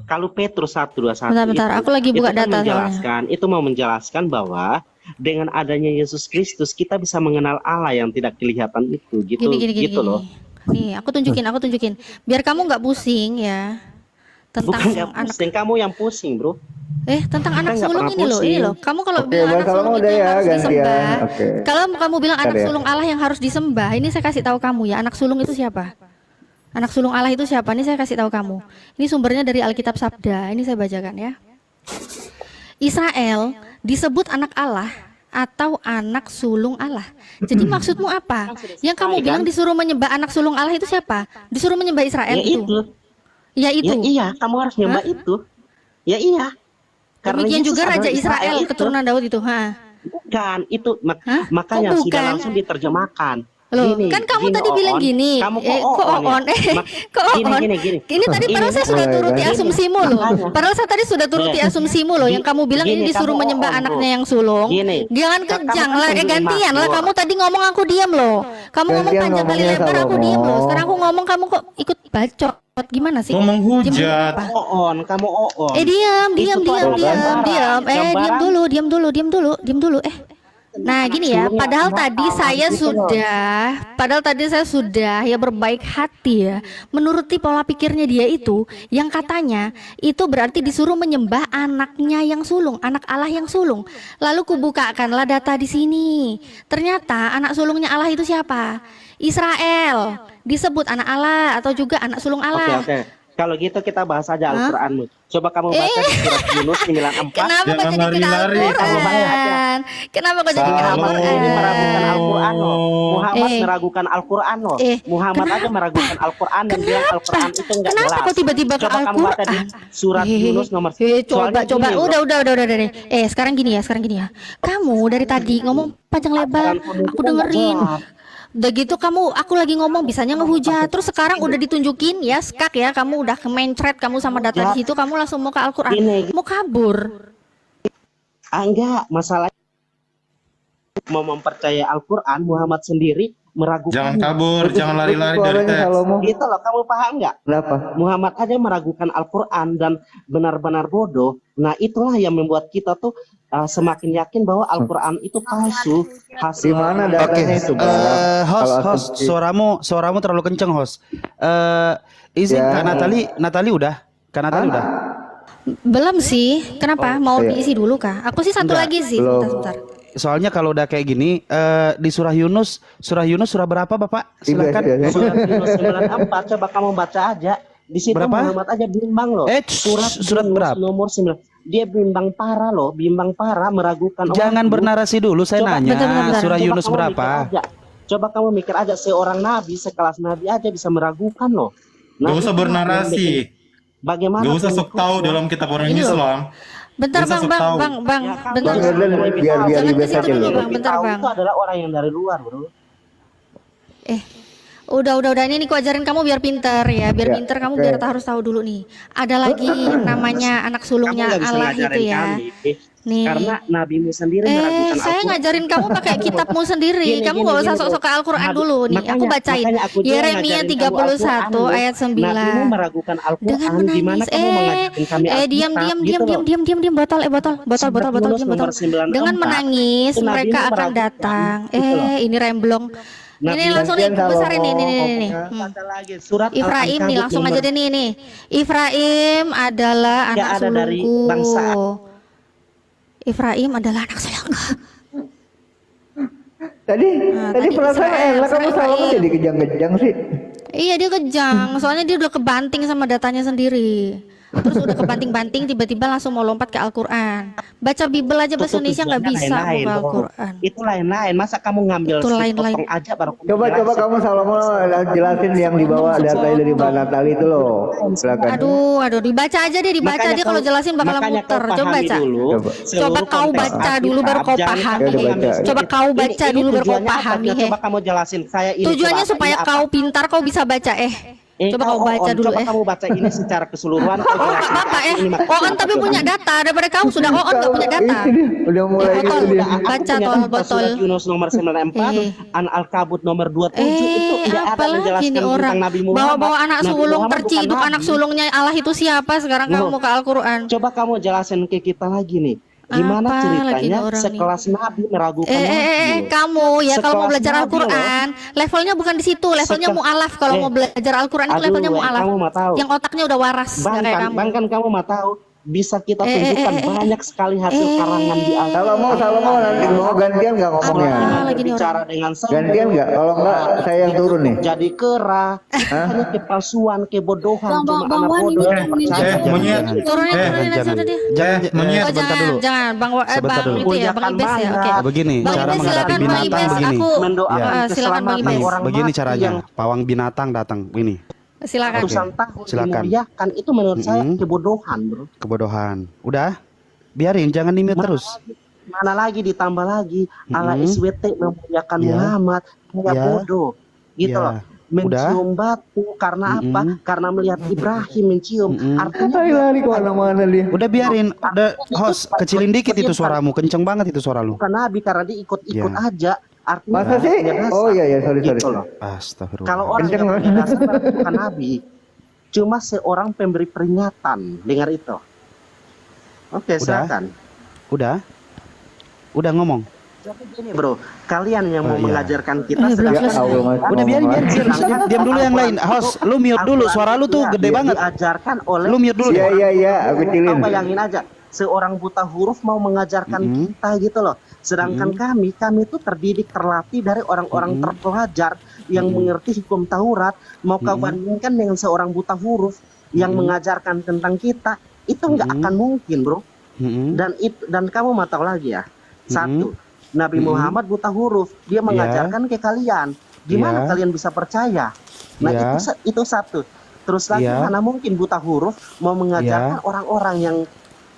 Kalau Petrus 1:21 Bentar, aku lagi buka kan data menjelaskan, itu mau menjelaskan bahwa dengan adanya Yesus Kristus kita bisa mengenal Allah yang tidak kelihatan itu, gitu, Gini. gitu loh. Nih, aku tunjukin. Biar kamu nggak pusing ya. Tentang Bukan yang anak pusing, kamu yang pusing, bro. tentang anak nggak sulung pernah ini loh. Ini pusing. loh. Kamu kalau Oke, bilang Bang anak Salomo sulung itu udah yang ya, harus gantian. disembah. Oke. Kalau kamu bilang anak Bentar ya. sulung Allah yang harus disembah, ini saya kasih tahu kamu ya. Anak sulung itu siapa? Anak sulung Allah itu siapa? Ini saya kasih tahu kamu. Ini sumbernya dari Alkitab Sabda. Ini saya bacakan ya. Israel disebut anak Allah atau anak sulung Allah. Jadi maksudmu apa? Yang kamu bilang disuruh menyembah anak sulung Allah itu siapa? Disuruh menyembah Israel Ya itu. itu. Ya itu. Ya iya, kamu harus nyembah itu. Ya iya. Demikian Yesus juga adalah Raja Israel, itu. keturunan Daud itu. Bukan, itu Hah? makanya Kok sudah bukan? langsung diterjemahkan. Loh, Gini, kan kamu gini, tadi bilang Oon. gini. Kamu Kok on? Kok on? Gini. Ini tadi padahal saya sudah Gini, turuti gini. asumsimu loh. Makanya. Padahal saya tadi sudah turuti Nih. asumsimu loh. Yang kamu bilang ini Gini, disuruh kamu menyembah on, anaknya bro. yang sulung. Gini. Jangan Kamu kejang kan lah, penerima, gantian lah. bro. Kamu tadi ngomong aku diam loh. Kamu ngomong Gantian panjang kali ngomongnya, lebar aku Salomo. diam loh. Sekarang aku ngomong kamu kok ikut bacot. Gimana sih? Ngomong Diam dulu hujat. apa? Kamu on. Diam. Itu tuh adalah gambaran. Diam dulu. Nah, gini ya, padahal tadi saya sudah ya berbaik hati ya, menuruti pola pikirnya dia itu, yang katanya itu berarti disuruh menyembah anaknya yang sulung, anak Allah yang sulung. Lalu kubukakanlah data di sini. Ternyata anak sulungnya Allah itu siapa? Israel. Disebut anak Allah atau juga anak sulung Allah. Oke. Kalau gitu kita bahas aja Al-Qur'anmu. Coba kamu baca di surat Yunus 94. Kenapa kok Jangan jadi ke lari-lari. Al-Quran? Kenapa kok jadi ke Muhammad ini Al-Quran? meragukan Al-Quran loh. Muhammad Eh. meragukan Al-Quran loh. Muhammad aja meragukan Al-Quran dan bilang Al-Quran itu enggak jelas. Kenapa kok tiba-tiba ke Coba kamu baca di Al-Quran? surat Yunus nomor Coba Soalnya gini, bro. udah deh. Sekarang gini ya. Kamu dari tadi ngomong panjang lebar, aku dengerin. Udah gitu aku lagi ngomong bisanya ngehujat. Terus sekarang udah ditunjukin ya skak ya, kamu udah kemencret kamu sama data di situ, kamu langsung mau ke Al-Quran. Gini. Mau kabur. Enggak, masalahnya mau mempercayai Al-Quran, Muhammad sendiri meragukan. Jangan kabur, jangan lari-lari dari Suaranya teks. Salomo. Gitu loh, kamu paham nggak? Kenapa? Muhammad aja meragukan Al-Quran dan benar-benar bodoh. Nah itulah yang membuat kita tuh semakin yakin bahwa Al-Quran itu palsu. Di mana datanya itu, Bang? Host, Kalau host, asumsi. suaramu terlalu kenceng, host. Izin Ya. Kak Natali udah? Kak Natali udah? Belum sih. Kenapa? Mau iya. diisi dulu kah? Aku sih satu Enggak, lagi sih. belum. Sebentar. Soalnya kalau udah kayak gini, di surah Yunus surah berapa, Bapak? Tiga, Silakan. tiga. Surat Yunus 94, coba kamu baca aja. Di situ Berapa? Muhammad aja bimbang loh. Surat Yunus berapa? nomor 9. Dia bimbang parah loh, bimbang parah meragukan orang. Jangan bernarasi dulu, saya Coba- nanya Bentar. surah Coba Yunus kamu berapa? mikir aja. Coba kamu mikir aja, seorang nabi sekelas nabi aja bisa meragukan loh. Gak usah itu bernarasi. yang bikin- Bagaimana? Gak usah sok pengikutnya? tahu dalam kitab orang Ini loh. Islam. Bentar Gak usah bang, sok tahu. bang, Ya, kamu bentar. Bang, biar Jangan ke biasa situ dulu, dulu. Bang. Bentar, Tahu Bang. itu adalah orang yang dari luar, bro. Udah ini ku ajarin kamu biar pinter ya, biar Ya, pinter kamu oke. biar harus tahu dulu nih. Ada lagi namanya anak sulungnya Kamu nggak bisa Allah ngajarin itu ya. kami, Nih. karena nabimu sendiri meragukan Saya Al-Quran. ngajarin kamu pakai kitabmu sendiri. Gini, Kamu gini, gak usah gini, sok-sok ke Al-Quran Nabi- dulu nih. Aku makanya- bacain makanya aku juga Yeremia ngajarin kamu 31 Al-Quran, ayat loh. Nabimu 9. meragukan Al-Quran. Dengan Gimana menangis. kamu mengajarkan kami Alkitab, Diam gitu loh. botol Yunus diam nomor botol. 94, Dengan menangis itu Nabi mereka akan meragukan, datang. gitu loh. Ini remblong. Nabi Ini langsung nih Gantian besarin nih. Salomo. Baca lagi surat Ifraim nih Al-Ankabut langsung nomor- aja deh nih. Ifraim adalah Dia anak ada dari sulungku. bangsa. Ifraim adalah anak sulungku. Tadi tadi perasaan Israel, enak kamu Salomo Israel. jadi kejang-kejang sih. Iya dia kejang, soalnya dia udah kebanting sama datanya sendiri. Terus udah kebanting-banting tiba-tiba langsung mau lompat ke Al-Quran. Baca Bible aja bahasa Itu Indonesia nggak tujuannya bisa mau lain-lain, ke bro. Al-Quran. Itu lain-lain. Masa kamu ngambil Itu lain-lain. sepotong aja baru kamu Coba jelasin? kamu Salomo jelasin yang dibawa datanya dari Mbak Natali itu loh. Silakan. Aduh, dibaca aja deh, dibaca Makanya aja kalau kau- jelasin bakalan makanya muter. kau Coba pahami baca. dulu Coba. seluruh Coba kau konteks baca dulu Alkitab. baru kau Jangan pahami. kamu Ya, ngambil baca. sedikit. Coba kau baca Ini dulu baru kau tujuannya apa? pahami. Coba kamu jelasin. Saya ini Tujuannya coba apa, supaya ini apa? kau pintar, kau bisa baca. Coba kau baca dulu. Coba kamu baca ini secara keseluruhan. Kau Oh jelasin nggak apa-apa ini maksudnya Oon tapi apa. punya data daripada kau sudah Oon nggak punya data. Itu dia, udah mulai Botol, gitu dia. Aku baca punya tol data botol. surat Yunus nomor 94, An-Al-Kabut nomor 27 itu tidak ada Apalagi menjelaskan ini tentang orang Nabi Muhammad. bawa-bawa anak Nabi sulung Muhammad terciduk, bukan anak nabi. sulungnya Allah itu siapa? Sekarang kamu Loh. mau ke Al-Quran. Coba kamu jelasin ke kita lagi nih. Gimana Apa lagi ceritanya nih orang nih? sekelas nabi meragukan nabi? Kamu ya kalau mau Sekelas belajar nabi Al-Quran, levelnya bukan di situ, levelnya mu'alaf. Kalau mau belajar Al-Quran itu aduh, levelnya mu'alaf. kamu mah tahu. Yang otaknya udah waras, nggak kayak kamu. Bang kan kamu mah tahu bisa kita tunjukkan banyak sekali hasil karangan di Al-Quran. Salomo nanti mau gantian nggak ngomongnya? Apa lagi nih Bicara dengan Gantian nggak? Kalau nggak saya yang turun nih. jadi kera, hanya kepalsuan, kebodohan, cuma anak bodoh yang percaya. monyet. Turunin aja jangan. dia. monyet. Oh sebentar jangan, dulu. jangan Bang Sebentar dulu. itu ya, Bang Ibes ya. Oke. Begini, Bang cara Ibes menghadapi silakan Bang binatang Ibes. begini. Aku Mendoakan silakan Bang keselamatan Ibes. Nih, orang begini mati caranya. yang Pawang binatang datang. Ini Silakan. ratusan tahun silakan. dimuliakan, itu menurut saya kebodohan, bro. kebodohan. Udah, biarin, jangan dimute terus. Mana lagi ditambah lagi ala SWT memuliakan Ya. Muhammad, kayak Ya. bodoh gitu Ya. loh. Mencium batu karena apa? Karena melihat Ibrahim mencium. Artinya Lari kemana-mana dia. Udah biarin, udah host kecilin dikit itu suaramu, kenceng banget itu suara lu. bukan nabi karena dia ikut-ikut Ya. aja. Artinya Masa sih? punya dasar. Oh iya sorry. Gitu loh. Astagfirullah. Kalau orang Kenceng yang banget. punya dasar berarti bukan nabi, cuma seorang pemberi peringatan. Dengar itu. Oke, silakan. Udah ngomong. Jadi gini bro, kalian yang mau iya. mengajarkan kita belum sedangkan selesai. Allah, Mas. Udah biarin, biarin. Sedangkan Diam dulu yang lain. Al-Quran Host, itu- lu mute dulu. Al-Quran Suara lu itu tuh ya, gede banget. diajarkan oleh Lu mute dulu deh. Iya, aku Kau kecilin. bayangin aja, seorang buta huruf mau mengajarkan kita gitu loh. Sedangkan kami tuh terdidik, terlatih dari orang-orang terpelajar yang mengerti hukum Taurat. Mau kau bandingkan dengan seorang buta huruf yang mengajarkan tentang kita, itu nggak akan mungkin bro. Dan kamu mau tahu lagi ya, satu, Nabi Muhammad buta huruf, dia mengajarkan ke kalian. Gimana Iya. kalian bisa percaya? Nah Iya. itu satu. Terus lagi Iya. mana mungkin buta huruf mau mengajarkan orang-orang yang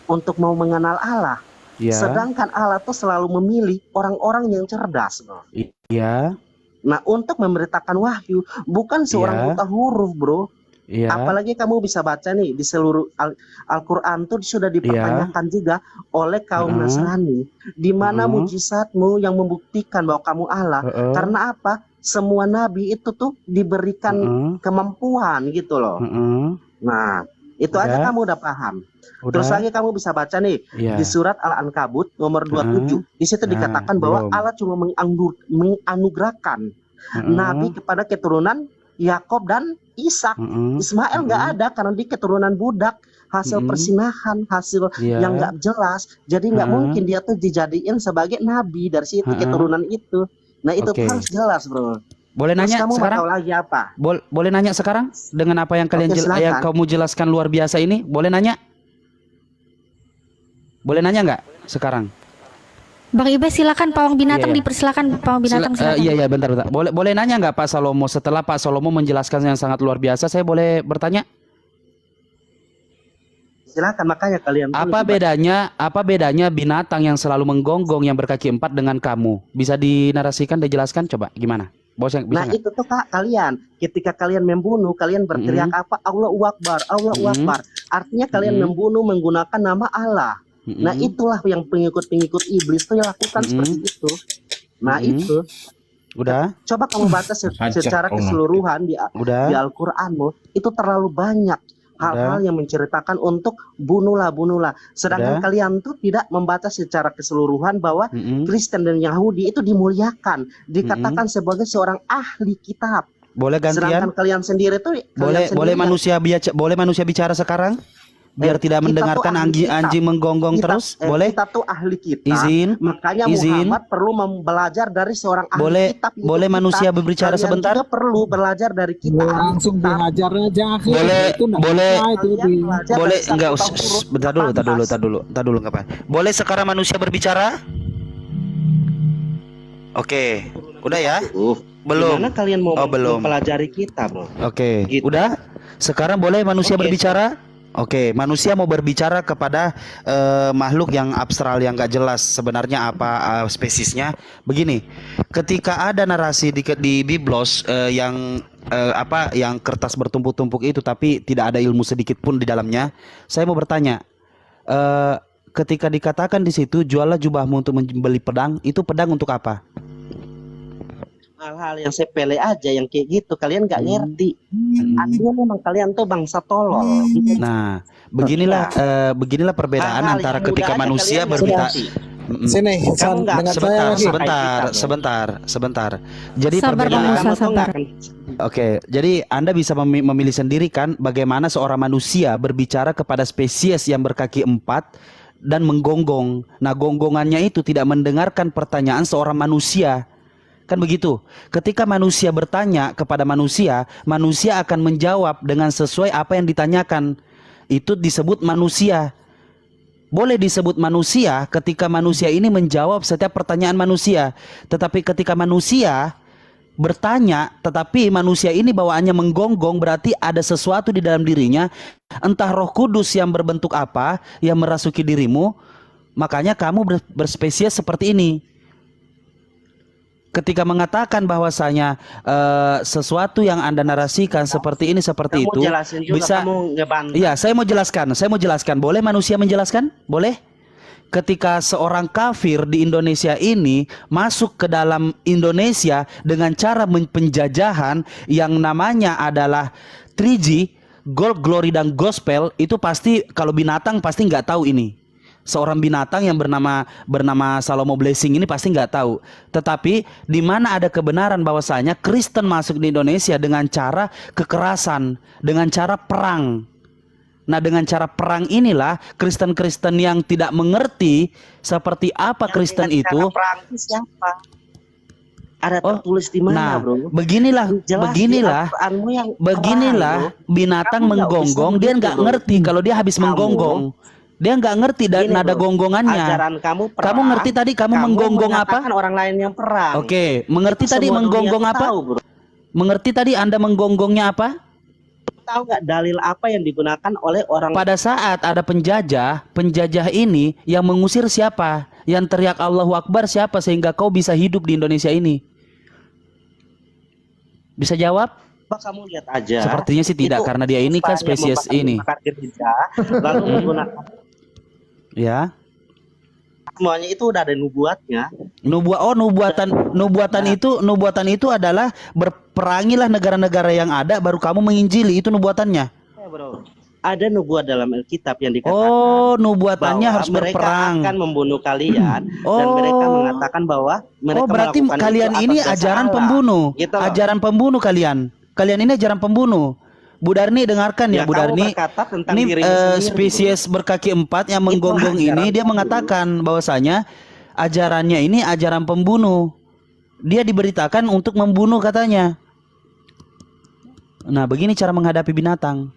untuk mau mengenal Allah. Iya. Sedangkan Allah tuh selalu memilih orang-orang yang cerdas, bro. Iya. Nah, untuk memberitakan wahyu bukan seorang Iya. buta huruf, bro. Iya. Apalagi kamu bisa baca nih di seluruh Al-Quran tuh sudah dipertanyakan juga oleh kaum Nasrani. Di mana mujizatmu yang membuktikan bahwa kamu Allah? Karena apa? Semua nabi itu tuh diberikan kemampuan gitu loh. Nah, itu aja Udah. kamu udah paham. Udah. Terus lagi kamu bisa baca nih Iya. di surat Al-Ankabut nomor 27. Di situ Nah, dikatakan bahwa belum. Allah cuma menganugerahkan nabi kepada keturunan Yakob dan Ishak. Ismail nggak ada karena di keturunan budak, hasil persinahan, hasil Iya. yang nggak jelas. Jadi nggak mungkin dia tuh dijadiin sebagai nabi dari situ keturunan itu. Nah itu Oke. tuh harus jelas bro. Boleh Terus nanya kamu mau sekarang? tahu lagi apa? Boleh nanya sekarang dengan apa yang kalian Oke, silakan. yang kamu jelaskan luar biasa ini? Boleh nanya? Boleh nanya nggak sekarang? Bang Ibe silakan, pawang binatang Iya, iya. dipersilakan, pawang binatang silakan. Iya, bentar. Boleh nanya nggak Pak Salomo, setelah Pak Salomo menjelaskan yang sangat luar biasa, saya boleh bertanya? Silakan, makanya kalian tuh Apa bedanya binatang yang selalu menggonggong yang berkaki 4 dengan kamu? Bisa dinarasikan, dijelaskan coba gimana? Bisa Nah nggak? itu tuh kak, kalian ketika kalian membunuh, kalian berteriak apa? Allahu Akbar, Allahu Akbar. Artinya kalian membunuh menggunakan nama Allah. Nah itulah yang pengikut-pengikut iblis tuh yang lakukan seperti itu. Nah itu, Udah? coba kamu baca secara keseluruhan di Udah? Al-Quranmu, itu terlalu banyak hal-hal yang menceritakan untuk bunuhlah. Sedangkan Udah. kalian tuh tidak membaca secara keseluruhan bahwa Kristen dan Yahudi itu dimuliakan, dikatakan sebagai seorang ahli kitab. Boleh gantian? Sedangkan kalian sendiri tuh Boleh manusia bicara sekarang? Biar tidak kita mendengarkan tuh ahli kitab. anjing menggonggong terus? Boleh? Kita tuh ahli kitab. Izin? Makanya Izin? Muhammad perlu belajar dari seorang ahli Boleh- kitab. Itu boleh kita. manusia berbicara Kalian sebentar? juga perlu belajar dari kita. ahli Langsung kitab. dihajar aja akhir. Boleh- Itu nggak boleh- bisa itu Kalian di. belajar Boleh dari enggak? satu huruf Bentar dulu, 14. nggak apa. Boleh sekarang manusia berbicara? Oke, udah ya? Belum. Gimana kalian mau Oh, belum. mempelajari kita, bro? Oke, Gitu. udah. Sekarang boleh manusia Oke, berbicara? Oke, manusia mau berbicara kepada makhluk yang abstral yang gak jelas sebenarnya apa spesiesnya. Begini, ketika ada narasi di Biblos yang yang kertas bertumpuk-tumpuk itu, tapi tidak ada ilmu sedikit pun di dalamnya. Saya mau bertanya, ketika dikatakan di situ jualah jubahmu untuk membeli pedang, itu pedang untuk apa? Hal-hal yang sepele aja yang kayak gitu kalian nggak ngerti. Artinya memang kalian tuh bangsa tolol. Gitu. Nah, beginilah perbedaan Hal-hal antara yang ketika mudah aja manusia kalian nggak berbicara. ngerti. Sini, San, nggak- dengar saya lagi. Sebentar. Jadi Sabar, perbedaan. Bang Musa, Kamu tuh sabar. nggak akan Oke, jadi Anda bisa memilih sendiri kan bagaimana seorang manusia berbicara kepada spesies yang berkaki 4 dan menggonggong. Nah, gonggongannya itu tidak mendengarkan pertanyaan seorang manusia. Kan begitu. Ketika manusia bertanya kepada manusia, manusia akan menjawab dengan sesuai apa yang ditanyakan. Itu disebut manusia. Boleh disebut manusia ketika manusia ini menjawab setiap pertanyaan manusia. Tetapi ketika manusia bertanya, tetapi manusia ini bawaannya menggonggong, berarti ada sesuatu di dalam dirinya. Entah Roh Kudus yang berbentuk apa yang merasuki dirimu. Makanya kamu berspesies seperti ini. Ketika mengatakan bahwasanya sesuatu yang Anda narasikan seperti ini seperti kamu itu jelasin juga, bisa. kamu ngebantah. Iya, saya mau jelaskan. Boleh manusia menjelaskan? Boleh? Ketika seorang kafir di Indonesia ini masuk ke dalam Indonesia dengan cara penjajahan yang namanya adalah 3G, Gold, Glory, dan Gospel, itu pasti kalau binatang pasti nggak tahu ini. Seorang binatang yang bernama Salomo Blessing ini pasti nggak tahu. Tetapi di mana ada kebenaran bahwasanya Kristen masuk di Indonesia dengan cara kekerasan, dengan cara perang. Nah, dengan cara perang inilah Kristen-Kristen yang tidak mengerti seperti apa Kristen Dengan itu. cara perang itu siapa? Ada tertulis di Nah, mana, bro? beginilah, Jelas beginilah, di Al-Quranmu yang beginilah terang, bro. binatang Kamu nggak menggonggong, bisa dia begitu, nggak bro. ngerti kalau dia habis Kamu, menggonggong. Dia nggak ngerti Gini, nada bro. gonggongannya. Ajaran kamu perang. Kamu ngerti tadi kamu menggonggong apa? mengatakan orang lain yang perang. Oke, mengerti Itu tadi semua dunia menggonggong tuh apa? tahu, bro. Mengerti tadi Anda menggonggongnya apa? Tahu nggak dalil apa yang digunakan oleh orang Pada saat ada penjajah, penjajah ini yang mengusir siapa? Yang teriak Allahu Akbar siapa sehingga kau bisa hidup di Indonesia ini? Bisa jawab? Coba kamu lihat aja. Sepertinya sih tidak, Itu karena dia ini kan Musa yang spesies ini. membakar gereja, lalu menggunakan Ya. semuanya itu udah ada nubuatnya. Nubuatan itu adalah berperangilah negara-negara yang ada baru kamu menginjili, itu nubuatannya. Ya, bro. Ada nubuat dalam Alkitab yang dikatakan Oh, nubuatannya bahwa harus mereka berperang. akan membunuh kalian dan Oh. mereka mengatakan bahwa mereka Oh, berarti melakukan kalian itu ini atas dasar ajaran Allah. pembunuh. Gitu loh. Ajaran pembunuh kalian. Kalian ini ajaran pembunuh. Bu Darni dengarkan ya, Ya, Bu kamu Darni. berkata tentang Ini dirimu sendiri, spesies berkaki 4 yang Itu menggonggong ajaran ini dia pembunuh. mengatakan bahwasanya ajarannya ini ajaran pembunuh. Dia diberitakan untuk membunuh katanya. Nah, begini cara menghadapi binatang.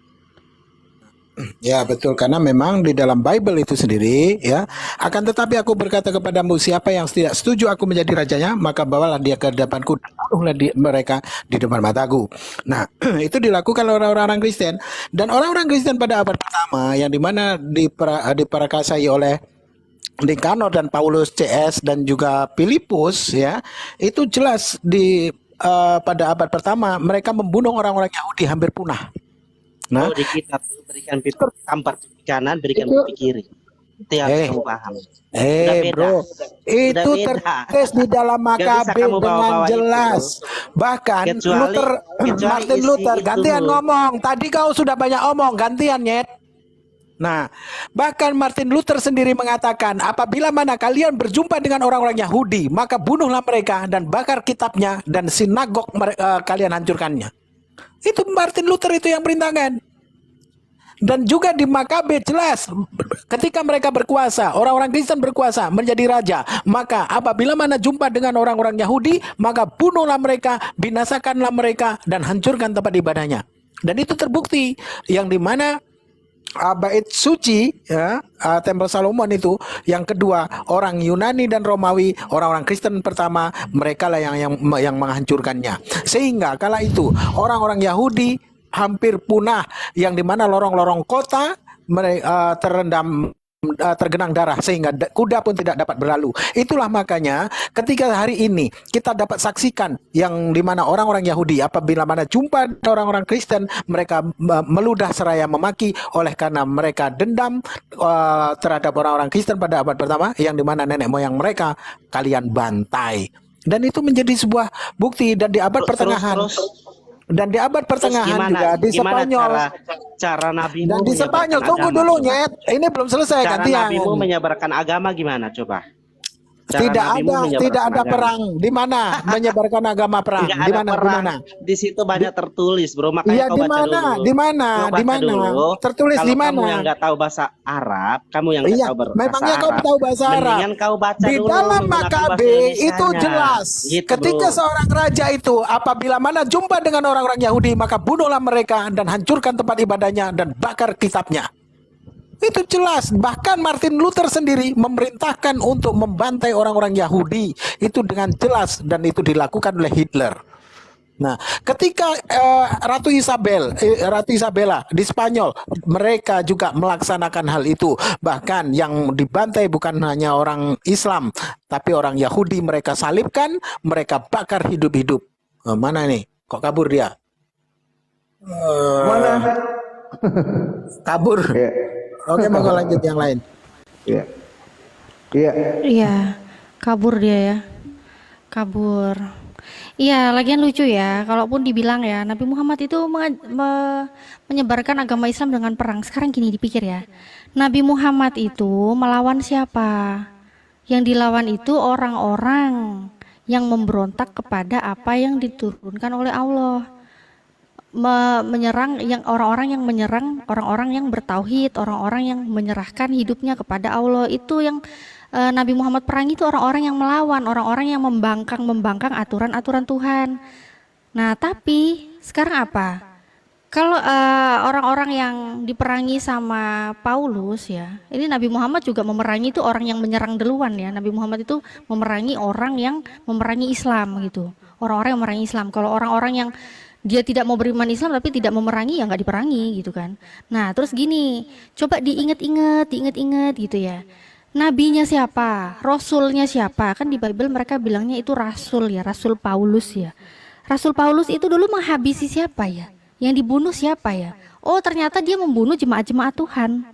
Ya betul, karena memang di dalam Bible itu sendiri ya, akan tetapi aku berkata kepadamu, siapa yang tidak setuju aku menjadi rajanya, maka bawalah dia ke depanku dan bunuhlah mereka di depan mataku. Nah itu dilakukan oleh orang-orang Kristen, dan orang-orang Kristen pada abad pertama yang dimana diperakasai oleh Nikanor dan Paulus CS dan juga Filipus ya, itu jelas pada abad pertama mereka membunuh orang-orang Yahudi hampir punah. Nah, Oh, di kitab berikan pipi tampar pipi kanan, berikan pipi kiri. Itu yang harus kamu paham. Udah beda. bro, itu beda. tertulis di dalam Nggak bisa Makabe kamu dengan bawa-bawa itu. jelas. Bahkan Kecuali Martin isi Luther, itu gantian dulu. ngomong. Tadi kau sudah banyak omong, gantian nyet. Nah, bahkan Martin Luther sendiri mengatakan, apabila mana kalian berjumpa dengan orang-orang Yahudi, maka bunuhlah mereka dan bakar kitabnya dan sinagog kalian hancurkannya. Itu Martin Luther itu yang perintahkan. Dan juga di Makabe jelas, ketika mereka berkuasa, orang-orang Kristen berkuasa menjadi raja, maka apabila mana jumpa dengan orang-orang Yahudi, maka bunuhlah mereka, binasakanlah mereka, dan hancurkan tempat ibadahnya. Dan itu terbukti, yang dimana bait suci ya, Tempel Salomon itu yang kedua orang Yunani dan Romawi, orang-orang Kristen pertama, mereka lah yang menghancurkannya. Sehingga kala itu orang-orang Yahudi hampir punah, yang dimana lorong-lorong kota terendam tergenang darah sehingga kuda pun tidak dapat berlalu. Itulah makanya ketika hari ini kita dapat saksikan yang dimana orang-orang Yahudi apabila mana jumpa orang-orang Kristen, mereka meludah seraya memaki oleh karena mereka dendam terhadap orang-orang Kristen pada abad pertama, yang dimana nenek moyang mereka kalian bantai. Dan itu menjadi sebuah bukti. Dan di abad pertengahan dan di abad pertengahan juga di Spanyol cara Nabi dan di Spanyol, tunggu dulu nyet, ini belum selesai cara gantian. Nabimu menyebarkan agama gimana coba? Cara Tidak Nabimu ada menyebarkan agama. perang. Di mana menyebarkan agama perang? Nggak Di ada mana? Di perang. mana? Di situ banyak tertulis, bro. Makanya Iya, kau di baca mana? dulu. Di mana? Kau baca Di mana? dulu. Tertulis Kalau di mana? kamu yang nggak tahu bahasa Arab, kamu yang nggak Iya, tahu bahasa memangnya kau Arab, tahu bahasa Arab. mendingan kau baca Di dulu dalam menggunakan bahasa Makabe itu Indonesianya. jelas. Gitu, Ketika bro. seorang raja itu apabila mana jumpa dengan orang-orang Yahudi, maka bunuhlah mereka dan hancurkan tempat ibadahnya dan bakar kitabnya. Itu jelas. Bahkan Martin Luther sendiri memerintahkan untuk membantai orang-orang Yahudi. Itu dengan jelas, dan itu dilakukan oleh Hitler. Nah, ketika Ratu Isabella di Spanyol, mereka juga melaksanakan hal itu. Bahkan yang dibantai bukan hanya orang Islam, tapi orang Yahudi mereka salibkan, mereka bakar hidup-hidup. Mana nih? Kok kabur dia? Mana? Kabur. Iya. Oke, mau lanjut yang lain. Iya. Iya. Iya, kabur dia ya. Kabur. Iya, lagian lucu ya, kalaupun dibilang ya, Nabi Muhammad itu menyebarkan agama Islam dengan perang. Sekarang gini dipikir ya, Nabi Muhammad itu melawan siapa? Yang dilawan itu orang-orang yang memberontak kepada apa yang diturunkan oleh Allah. Menyerang yang orang-orang yang menyerang orang-orang yang bertauhid, orang-orang yang menyerahkan hidupnya kepada Allah. Itu yang Nabi Muhammad perangi, itu orang-orang yang melawan, orang-orang yang membangkang aturan-aturan Tuhan. Nah, tapi sekarang apa? Kalau orang-orang yang diperangi sama Paulus ya, ini Nabi Muhammad juga memerangi itu orang yang menyerang duluan ya. Nabi Muhammad itu memerangi orang yang memerangi Islam gitu. Orang-orang yang memerangi Islam. Kalau orang-orang yang dia tidak mau beriman Islam tapi tidak memerangi, ya nggak diperangi gitu kan. Nah terus gini, coba diingat-ingat gitu ya. Nabinya siapa? Rasulnya siapa? Kan di Bible mereka bilangnya itu rasul ya, Rasul Paulus ya. Rasul Paulus itu dulu menghabisi siapa ya? Yang dibunuh siapa ya? Oh ternyata dia membunuh jemaat-jemaat Tuhan.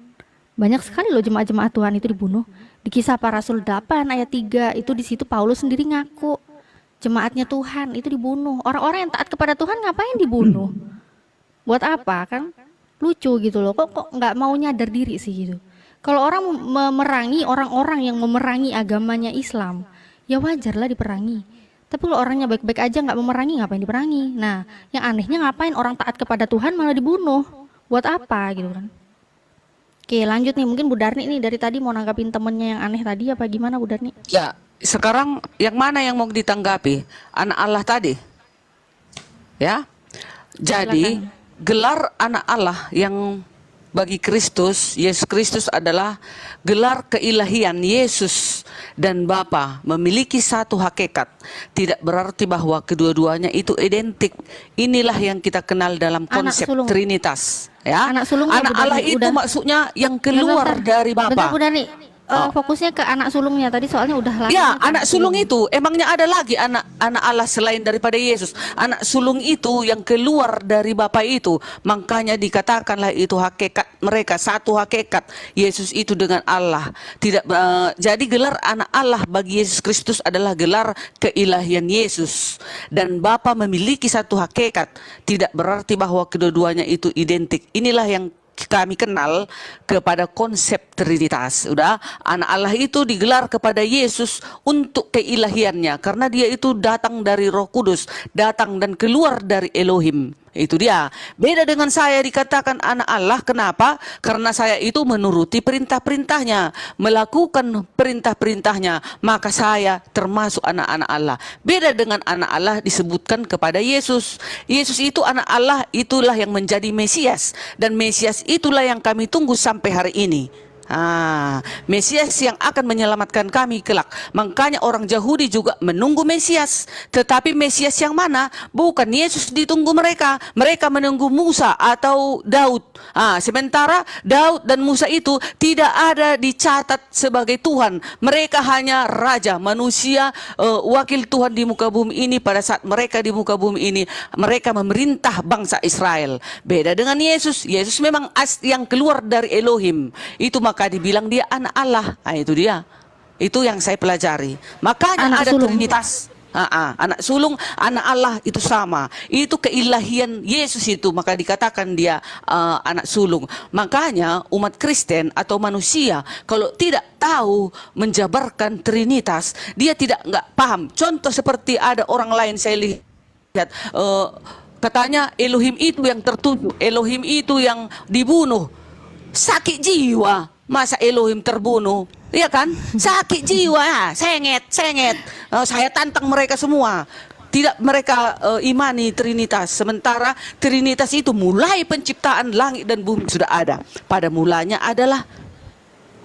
Banyak sekali loh jemaat-jemaat Tuhan itu dibunuh. Di Kisah Para Rasul 8 ayat 3 itu, di situ Paulus sendiri ngaku jemaatnya Tuhan itu dibunuh. Orang-orang yang taat kepada Tuhan ngapain dibunuh? Buat apa kan? Lucu gitu loh. Kok nggak mau nyadar diri sih gitu. Kalau orang memerangi orang-orang yang memerangi agamanya Islam, ya wajarlah diperangi. Tapi kalau orangnya baik-baik aja nggak memerangi, ngapain diperangi? Nah, yang anehnya ngapain orang taat kepada Tuhan malah dibunuh? Buat apa gitu kan? Oke, lanjut nih. Mungkin Bu Darni nih dari tadi mau nanggapin temennya yang aneh tadi apa gimana Bu Darni? Ya, sekarang yang mana yang mau ditanggapi? Anak Allah tadi. Ya. Jadi, gelar anak Allah yang bagi Kristus, Yesus Kristus adalah gelar keilahian Yesus dan Bapa memiliki satu hakikat. Tidak berarti bahwa kedua-duanya itu identik. Inilah yang kita kenal dalam konsep Trinitas. Ya, anak Allah itu maksudnya yang keluar dari Bapa. Bentar Bu Darni, fokusnya ke anak sulungnya tadi soalnya udah lama. Ya, anak sulung itu emangnya ada lagi anak Allah selain daripada Yesus. Anak sulung itu yang keluar dari Bapa itu, makanya dikatakanlah itu hakikat mereka, satu hakikat. Yesus itu dengan Allah. Tidak jadi gelar anak Allah bagi Yesus Kristus adalah gelar keilahian Yesus, dan Bapa memiliki satu hakikat. Tidak berarti bahwa kedua-duanya itu identik. Inilah yang kami kenal kepada konsep Trinitas. Udah, anak Allah itu digelar kepada Yesus untuk keilahiannya karena dia itu datang dari Roh Kudus, datang dan keluar dari Elohim. Itu dia. Beda dengan saya dikatakan anak Allah. Kenapa? Karena saya itu menuruti perintah-perintahnya, melakukan perintah-perintahnya, maka saya termasuk anak-anak Allah. Beda dengan anak Allah disebutkan kepada Yesus. Yesus itu anak Allah, itulah yang menjadi Mesias, dan Mesias itulah yang kami tunggu sampai hari ini. Mesias yang akan menyelamatkan kami kelak. Makanya orang Yahudi juga menunggu Mesias. Tetapi Mesias yang mana? Bukan Yesus ditunggu mereka. Mereka menunggu Musa atau Daud. Sementara Daud dan Musa itu tidak ada dicatat sebagai Tuhan. Mereka hanya raja, manusia, wakil Tuhan di muka bumi ini. Pada saat mereka di muka bumi ini, mereka memerintah bangsa Israel. Beda dengan Yesus. Yesus memang yang keluar dari Elohim. Itu maka dibilang dia anak Allah. Itu dia. Itu yang saya pelajari. Makanya anak ada sulung. Trinitas. Anak sulung, anak Allah itu sama. Itu keilahian Yesus itu, maka dikatakan dia anak sulung. Makanya umat Kristen atau manusia kalau tidak tahu menjabarkan Trinitas, dia nggak paham. Contoh seperti ada orang lain saya lihat, katanya Elohim itu yang tertuju, Elohim itu yang dibunuh. Sakit jiwa. Masa Elohim terbunuh? Iya kan? Sakit jiwa. Sengit. Saya tantang mereka semua. Tidak mereka imani Trinitas. Sementara Trinitas itu mulai penciptaan langit dan bumi sudah ada. Pada mulanya adalah,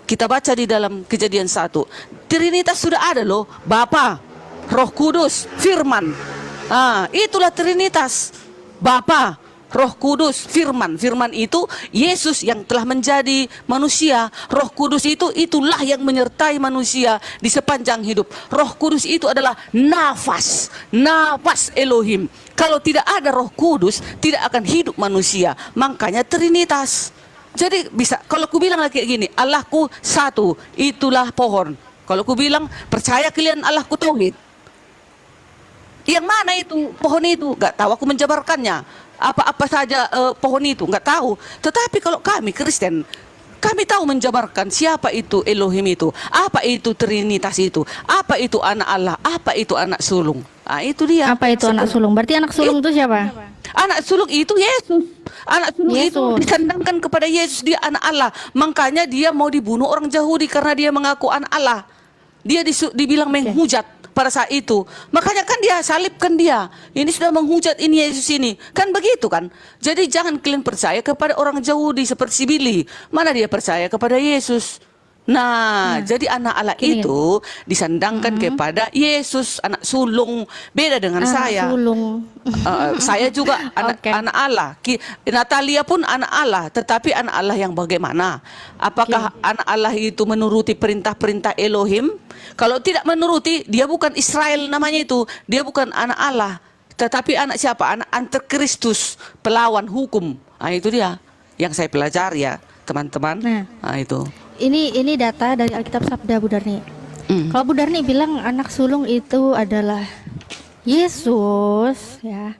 kita baca di dalam Kejadian 1. Trinitas sudah ada loh. Bapa, Roh Kudus, Firman. Itulah Trinitas. Bapa, Roh Kudus, Firman. Firman itu Yesus yang telah menjadi manusia. Roh Kudus itu itulah yang menyertai manusia di sepanjang hidup. Roh Kudus itu adalah nafas Elohim. Kalau tidak ada Roh Kudus, tidak akan hidup manusia. Makanya Trinitas. Jadi bisa, kalau ku bilang kayak gini, Allahku satu, itulah pohon. Kalau ku bilang, percaya kalian Allahku tauhid. Yang mana itu pohon itu? Gak tahu, aku menjabarkannya. Apa-apa saja pohon itu, nggak tahu. Tetapi kalau kami Kristen, Kami tahu menjabarkan siapa itu Elohim itu, apa itu Trinitas itu, apa itu anak Allah, apa itu anak sulung. Ah, itu dia. Apa itu anak sulung? Berarti anak sulung itu siapa? Anak sulung itu Yesus. Anak sulung itu Yesus. disandangkan kepada Yesus, dia anak Allah. Makanya dia mau dibunuh orang Yahudi karena dia mengaku anak Allah. Dia dibilang menghujat pada saat itu. Makanya kan dia salibkan dia. Ini sudah menghujat ini Yesus ini. Kan begitu kan? Jadi jangan kalian percaya kepada orang Yahudi seperti Billy. Mana dia percaya kepada Yesus? Nah, jadi anak Allah gini. itu disandangkan kepada Yesus, anak sulung. Beda dengan Anak saya. sulung. Saya juga anak Oke. anak Allah. Natalia pun anak Allah, tetapi anak Allah yang bagaimana? Apakah anak Allah itu menuruti perintah-perintah Elohim? Kalau tidak menuruti, dia bukan Israel namanya itu. Dia bukan anak Allah. Tetapi anak siapa? Anak antikristus, pelawan hukum. Nah, itu dia yang saya pelajari ya, teman-teman. Nah, itu. Ini data dari Alkitab Sabda Bu Darni. Kalau Bu Darni bilang anak sulung itu adalah Yesus, ya.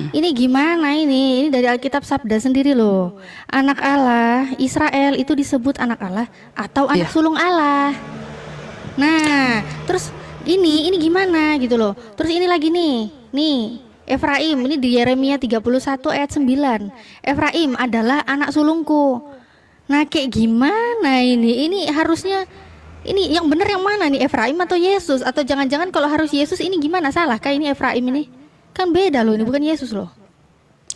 Ini gimana ini? Ini dari Alkitab Sabda sendiri loh. Anak Allah, Israel itu disebut anak Allah atau anak sulung Allah. Nah, terus ini gimana gitu loh. Terus ini lagi nih Efraim, ini di Yeremia 31 ayat 9. Efraim adalah anak sulungku. Nah, kayak gimana ini? Ini harusnya ini yang benar yang mana nih, Efraim atau Yesus? Atau jangan-jangan kalau harus Yesus ini gimana, salah kah ini Efraim ini? Kan beda loh, ini bukan Yesus loh.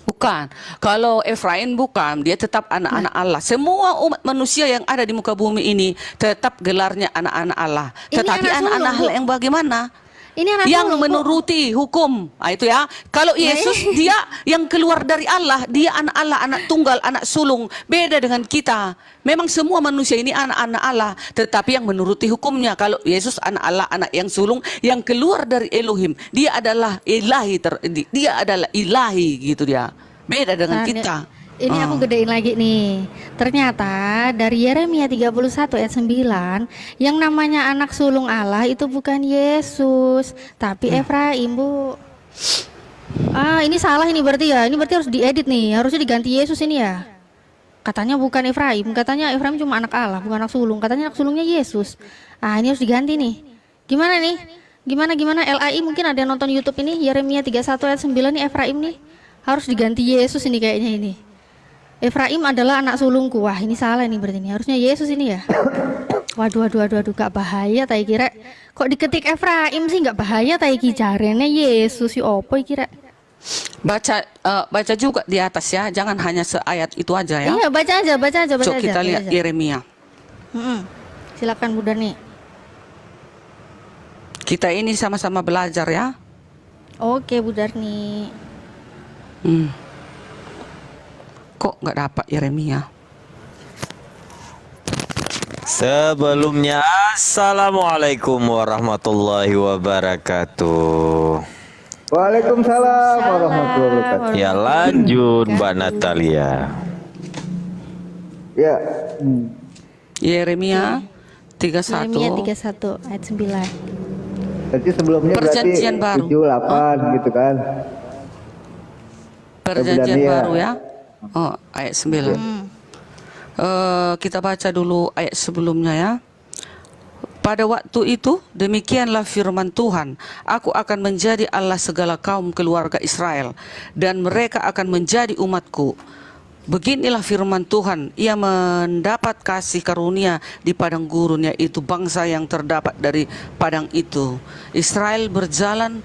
Bukan. Kalau Efraim bukan, dia tetap anak-anak Allah. Semua umat manusia yang ada di muka bumi ini tetap gelarnya anak-anak Allah. Ini Tetapi anak sulung, anak-anak Bu. Allah yang bagaimana? Ini anak Yang sulung, Bu. menuruti hukum. Nah, itu ya. Kalau Yesus dia yang keluar dari Allah, dia anak Allah, anak tunggal, anak sulung. Beda dengan kita. Memang semua manusia ini anak-anak Allah, tetapi yang menuruti hukumnya. Kalau Yesus anak Allah, anak yang sulung, yang keluar dari Elohim, dia adalah ilahi, dia adalah ilahi gitu dia. Beda dengan Nah, kita. Ini aku gedein lagi nih. Ternyata dari Yeremia 31 ayat 9, yang namanya anak sulung Allah itu bukan Yesus, tapi Efraim, Bu. Ini salah ini berarti ya. Ini berarti harus diedit nih. Harusnya diganti Yesus ini ya. Katanya bukan Efraim, katanya Efraim cuma anak Allah, bukan anak sulung. Katanya anak sulungnya Yesus. Ini harus diganti nih. Gimana nih? Gimana LAI mungkin ada yang nonton YouTube ini Yeremia 31 ayat 9 nih, Efraim nih. Harus diganti Yesus ini kayaknya ini. Efraim adalah anak sulungku. Wah, ini salah nih berarti ini. Harusnya Yesus ini ya. Waduh, gak bahaya tai kira. Kok diketik Efraim sih gak bahaya tai ki, jarene Yesus si opo kira. Baca juga di atas ya, jangan hanya seayat itu aja ya. Iya, baca aja. Coba kita lihat Yeremia. Silakan Bu Darni. Kita ini sama-sama belajar ya. Oke, Bu Darni. Kok nggak dapat Yeremia? Sebelumnya, Assalamualaikum warahmatullahi wabarakatuh. Waalaikumsalam warahmatullahi wabarakatuh. Ya, lanjut Mbak Natalia. Ya. Yeremia 31. Yeremia 31 ayat 9. Berarti sebelumnya Perjanjian berarti baru. 7, 8 gitu kan. Perjanjian Yeremia. baru ya. Oh, ayat 9. Kita baca dulu ayat sebelumnya ya. Pada waktu itu, demikianlah firman Tuhan, aku akan menjadi Allah segala kaum keluarga Israel, dan mereka akan menjadi umatku. Beginilah firman Tuhan, ia mendapat kasih karunia di padang gurun, yaitu bangsa yang terdapat dari padang itu. Israel berjalan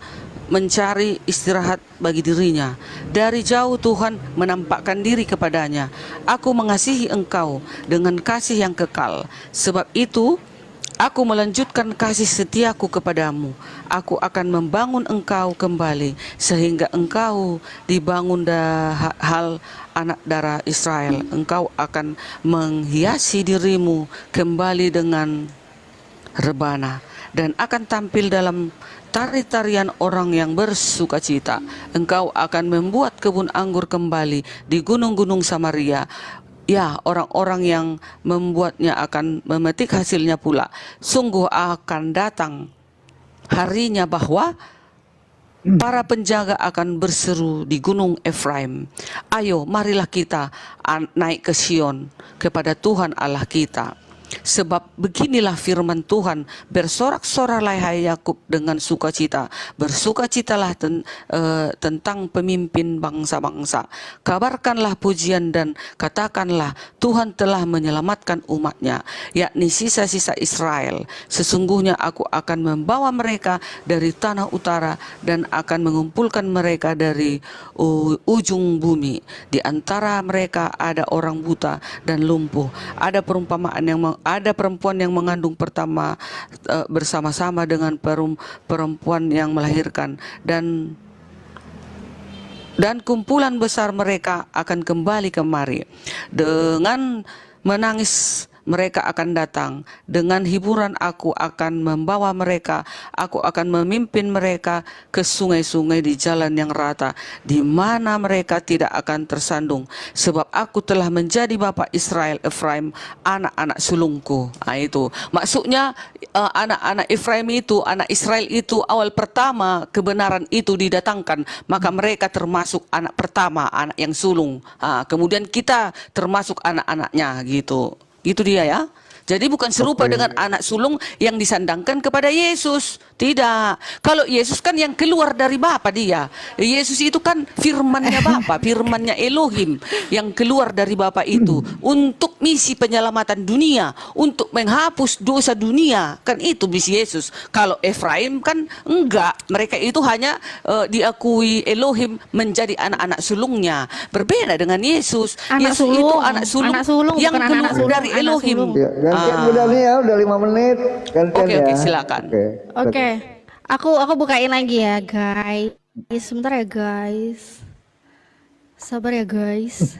mencari istirahat bagi dirinya. Dari jauh Tuhan menampakkan diri kepadanya. Aku mengasihi engkau dengan kasih yang kekal. Sebab itu aku melanjutkan kasih setiaku kepadamu. Aku akan membangun engkau kembali, sehingga engkau dibangun hal anak darah Israel. Engkau akan menghiasi dirimu kembali dengan rebana, dan akan tampil dalam tari-tarian orang yang bersuka cita. Engkau akan membuat kebun anggur kembali di gunung-gunung Samaria. Ya, orang-orang yang membuatnya akan memetik hasilnya pula. Sungguh akan datang harinya bahwa Para penjaga akan berseru di gunung Efraim, ayo marilah kita naik ke Sion kepada Tuhan Allah kita. Sebab beginilah firman Tuhan, bersorak-soraklah hai Yakub dengan sukacita, bersukacitalah tentang pemimpin bangsa-bangsa. Kabarkanlah pujian dan katakanlah, Tuhan telah menyelamatkan umatnya, yakni sisa-sisa Israel. Sesungguhnya aku akan membawa mereka dari tanah utara dan akan mengumpulkan mereka dari ujung bumi. Di antara mereka ada orang buta dan lumpuh, ada perempuan yang mengandung pertama bersama-sama dengan perempuan yang melahirkan, dan kumpulan besar mereka akan kembali kemari. Dengan menangis mereka akan datang, dengan hiburan aku akan membawa mereka, aku akan memimpin mereka ke sungai-sungai di jalan yang rata, di mana mereka tidak akan tersandung, sebab aku telah menjadi bapa Israel Efraim, anak-anak sulungku. Nah, itu maksudnya anak-anak Efraim itu, anak Israel itu awal pertama kebenaran itu didatangkan, maka mereka termasuk anak pertama, anak yang sulung. Kemudian kita termasuk anak-anaknya gitu. Itu dia ya. Jadi bukan serupa dengan anak sulung yang disandangkan kepada Yesus. Tidak. Kalau Yesus kan yang keluar dari Bapa dia. Yesus itu kan firmannya Bapa, firmannya Elohim yang keluar dari Bapa itu untuk misi penyelamatan dunia, untuk menghapus dosa dunia. Kan itu misi Yesus. Kalau Efraim kan enggak. Mereka itu hanya diakui Elohim menjadi anak-anak sulungnya. Berbeda dengan Yesus. Anak Yesus sulung. itu anak sulung yang bukan keluar anak sulung, dari anak Elohim. sulung. Ya, gantian Bu Dani ya, udah 5 menit. Gantian Oke, ya. oke, silakan. Oke. Aku bukain lagi ya, guys. Sebentar ya, guys. Sabar ya, guys.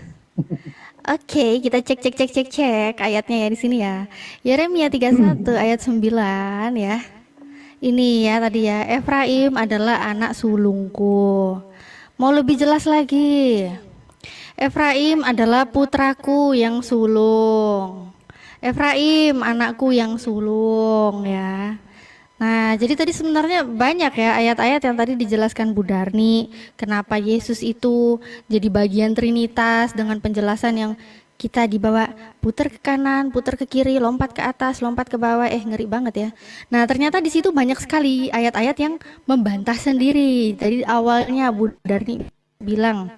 Oke, kita cek ayatnya ya di sini ya. Yeremia 31 ayat 9 ya. Ini ya tadi ya, Efraim adalah anak sulungku. Mau lebih jelas lagi. Efraim adalah putraku yang sulung. Efraim anakku yang sulung ya. Nah, jadi tadi sebenarnya banyak ya ayat-ayat yang tadi dijelaskan Bu Darni, kenapa Yesus itu jadi bagian Trinitas dengan penjelasan yang kita dibawa putar ke kanan, putar ke kiri, lompat ke atas, lompat ke bawah, ngeri banget ya. Nah, ternyata di situ banyak sekali ayat-ayat yang membantah sendiri. Tadi awalnya Bu Darni bilang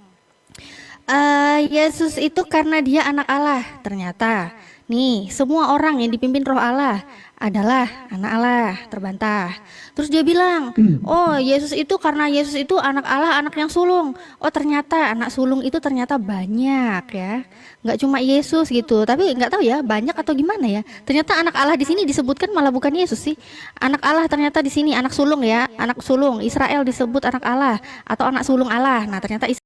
Yesus itu karena dia anak Allah. Ternyata nih, semua orang yang dipimpin Roh Allah adalah anak Allah, terbantah. Terus dia bilang, oh Yesus itu karena Yesus itu anak Allah, anak yang sulung. Oh ternyata anak sulung itu ternyata banyak ya, nggak cuma Yesus gitu. Tapi nggak tahu ya banyak atau gimana ya. Ternyata anak Allah di sini disebutkan malah bukan Yesus sih. Anak Allah ternyata di sini anak sulung ya, anak sulung. Israel disebut anak Allah atau anak sulung Allah. Nah ternyata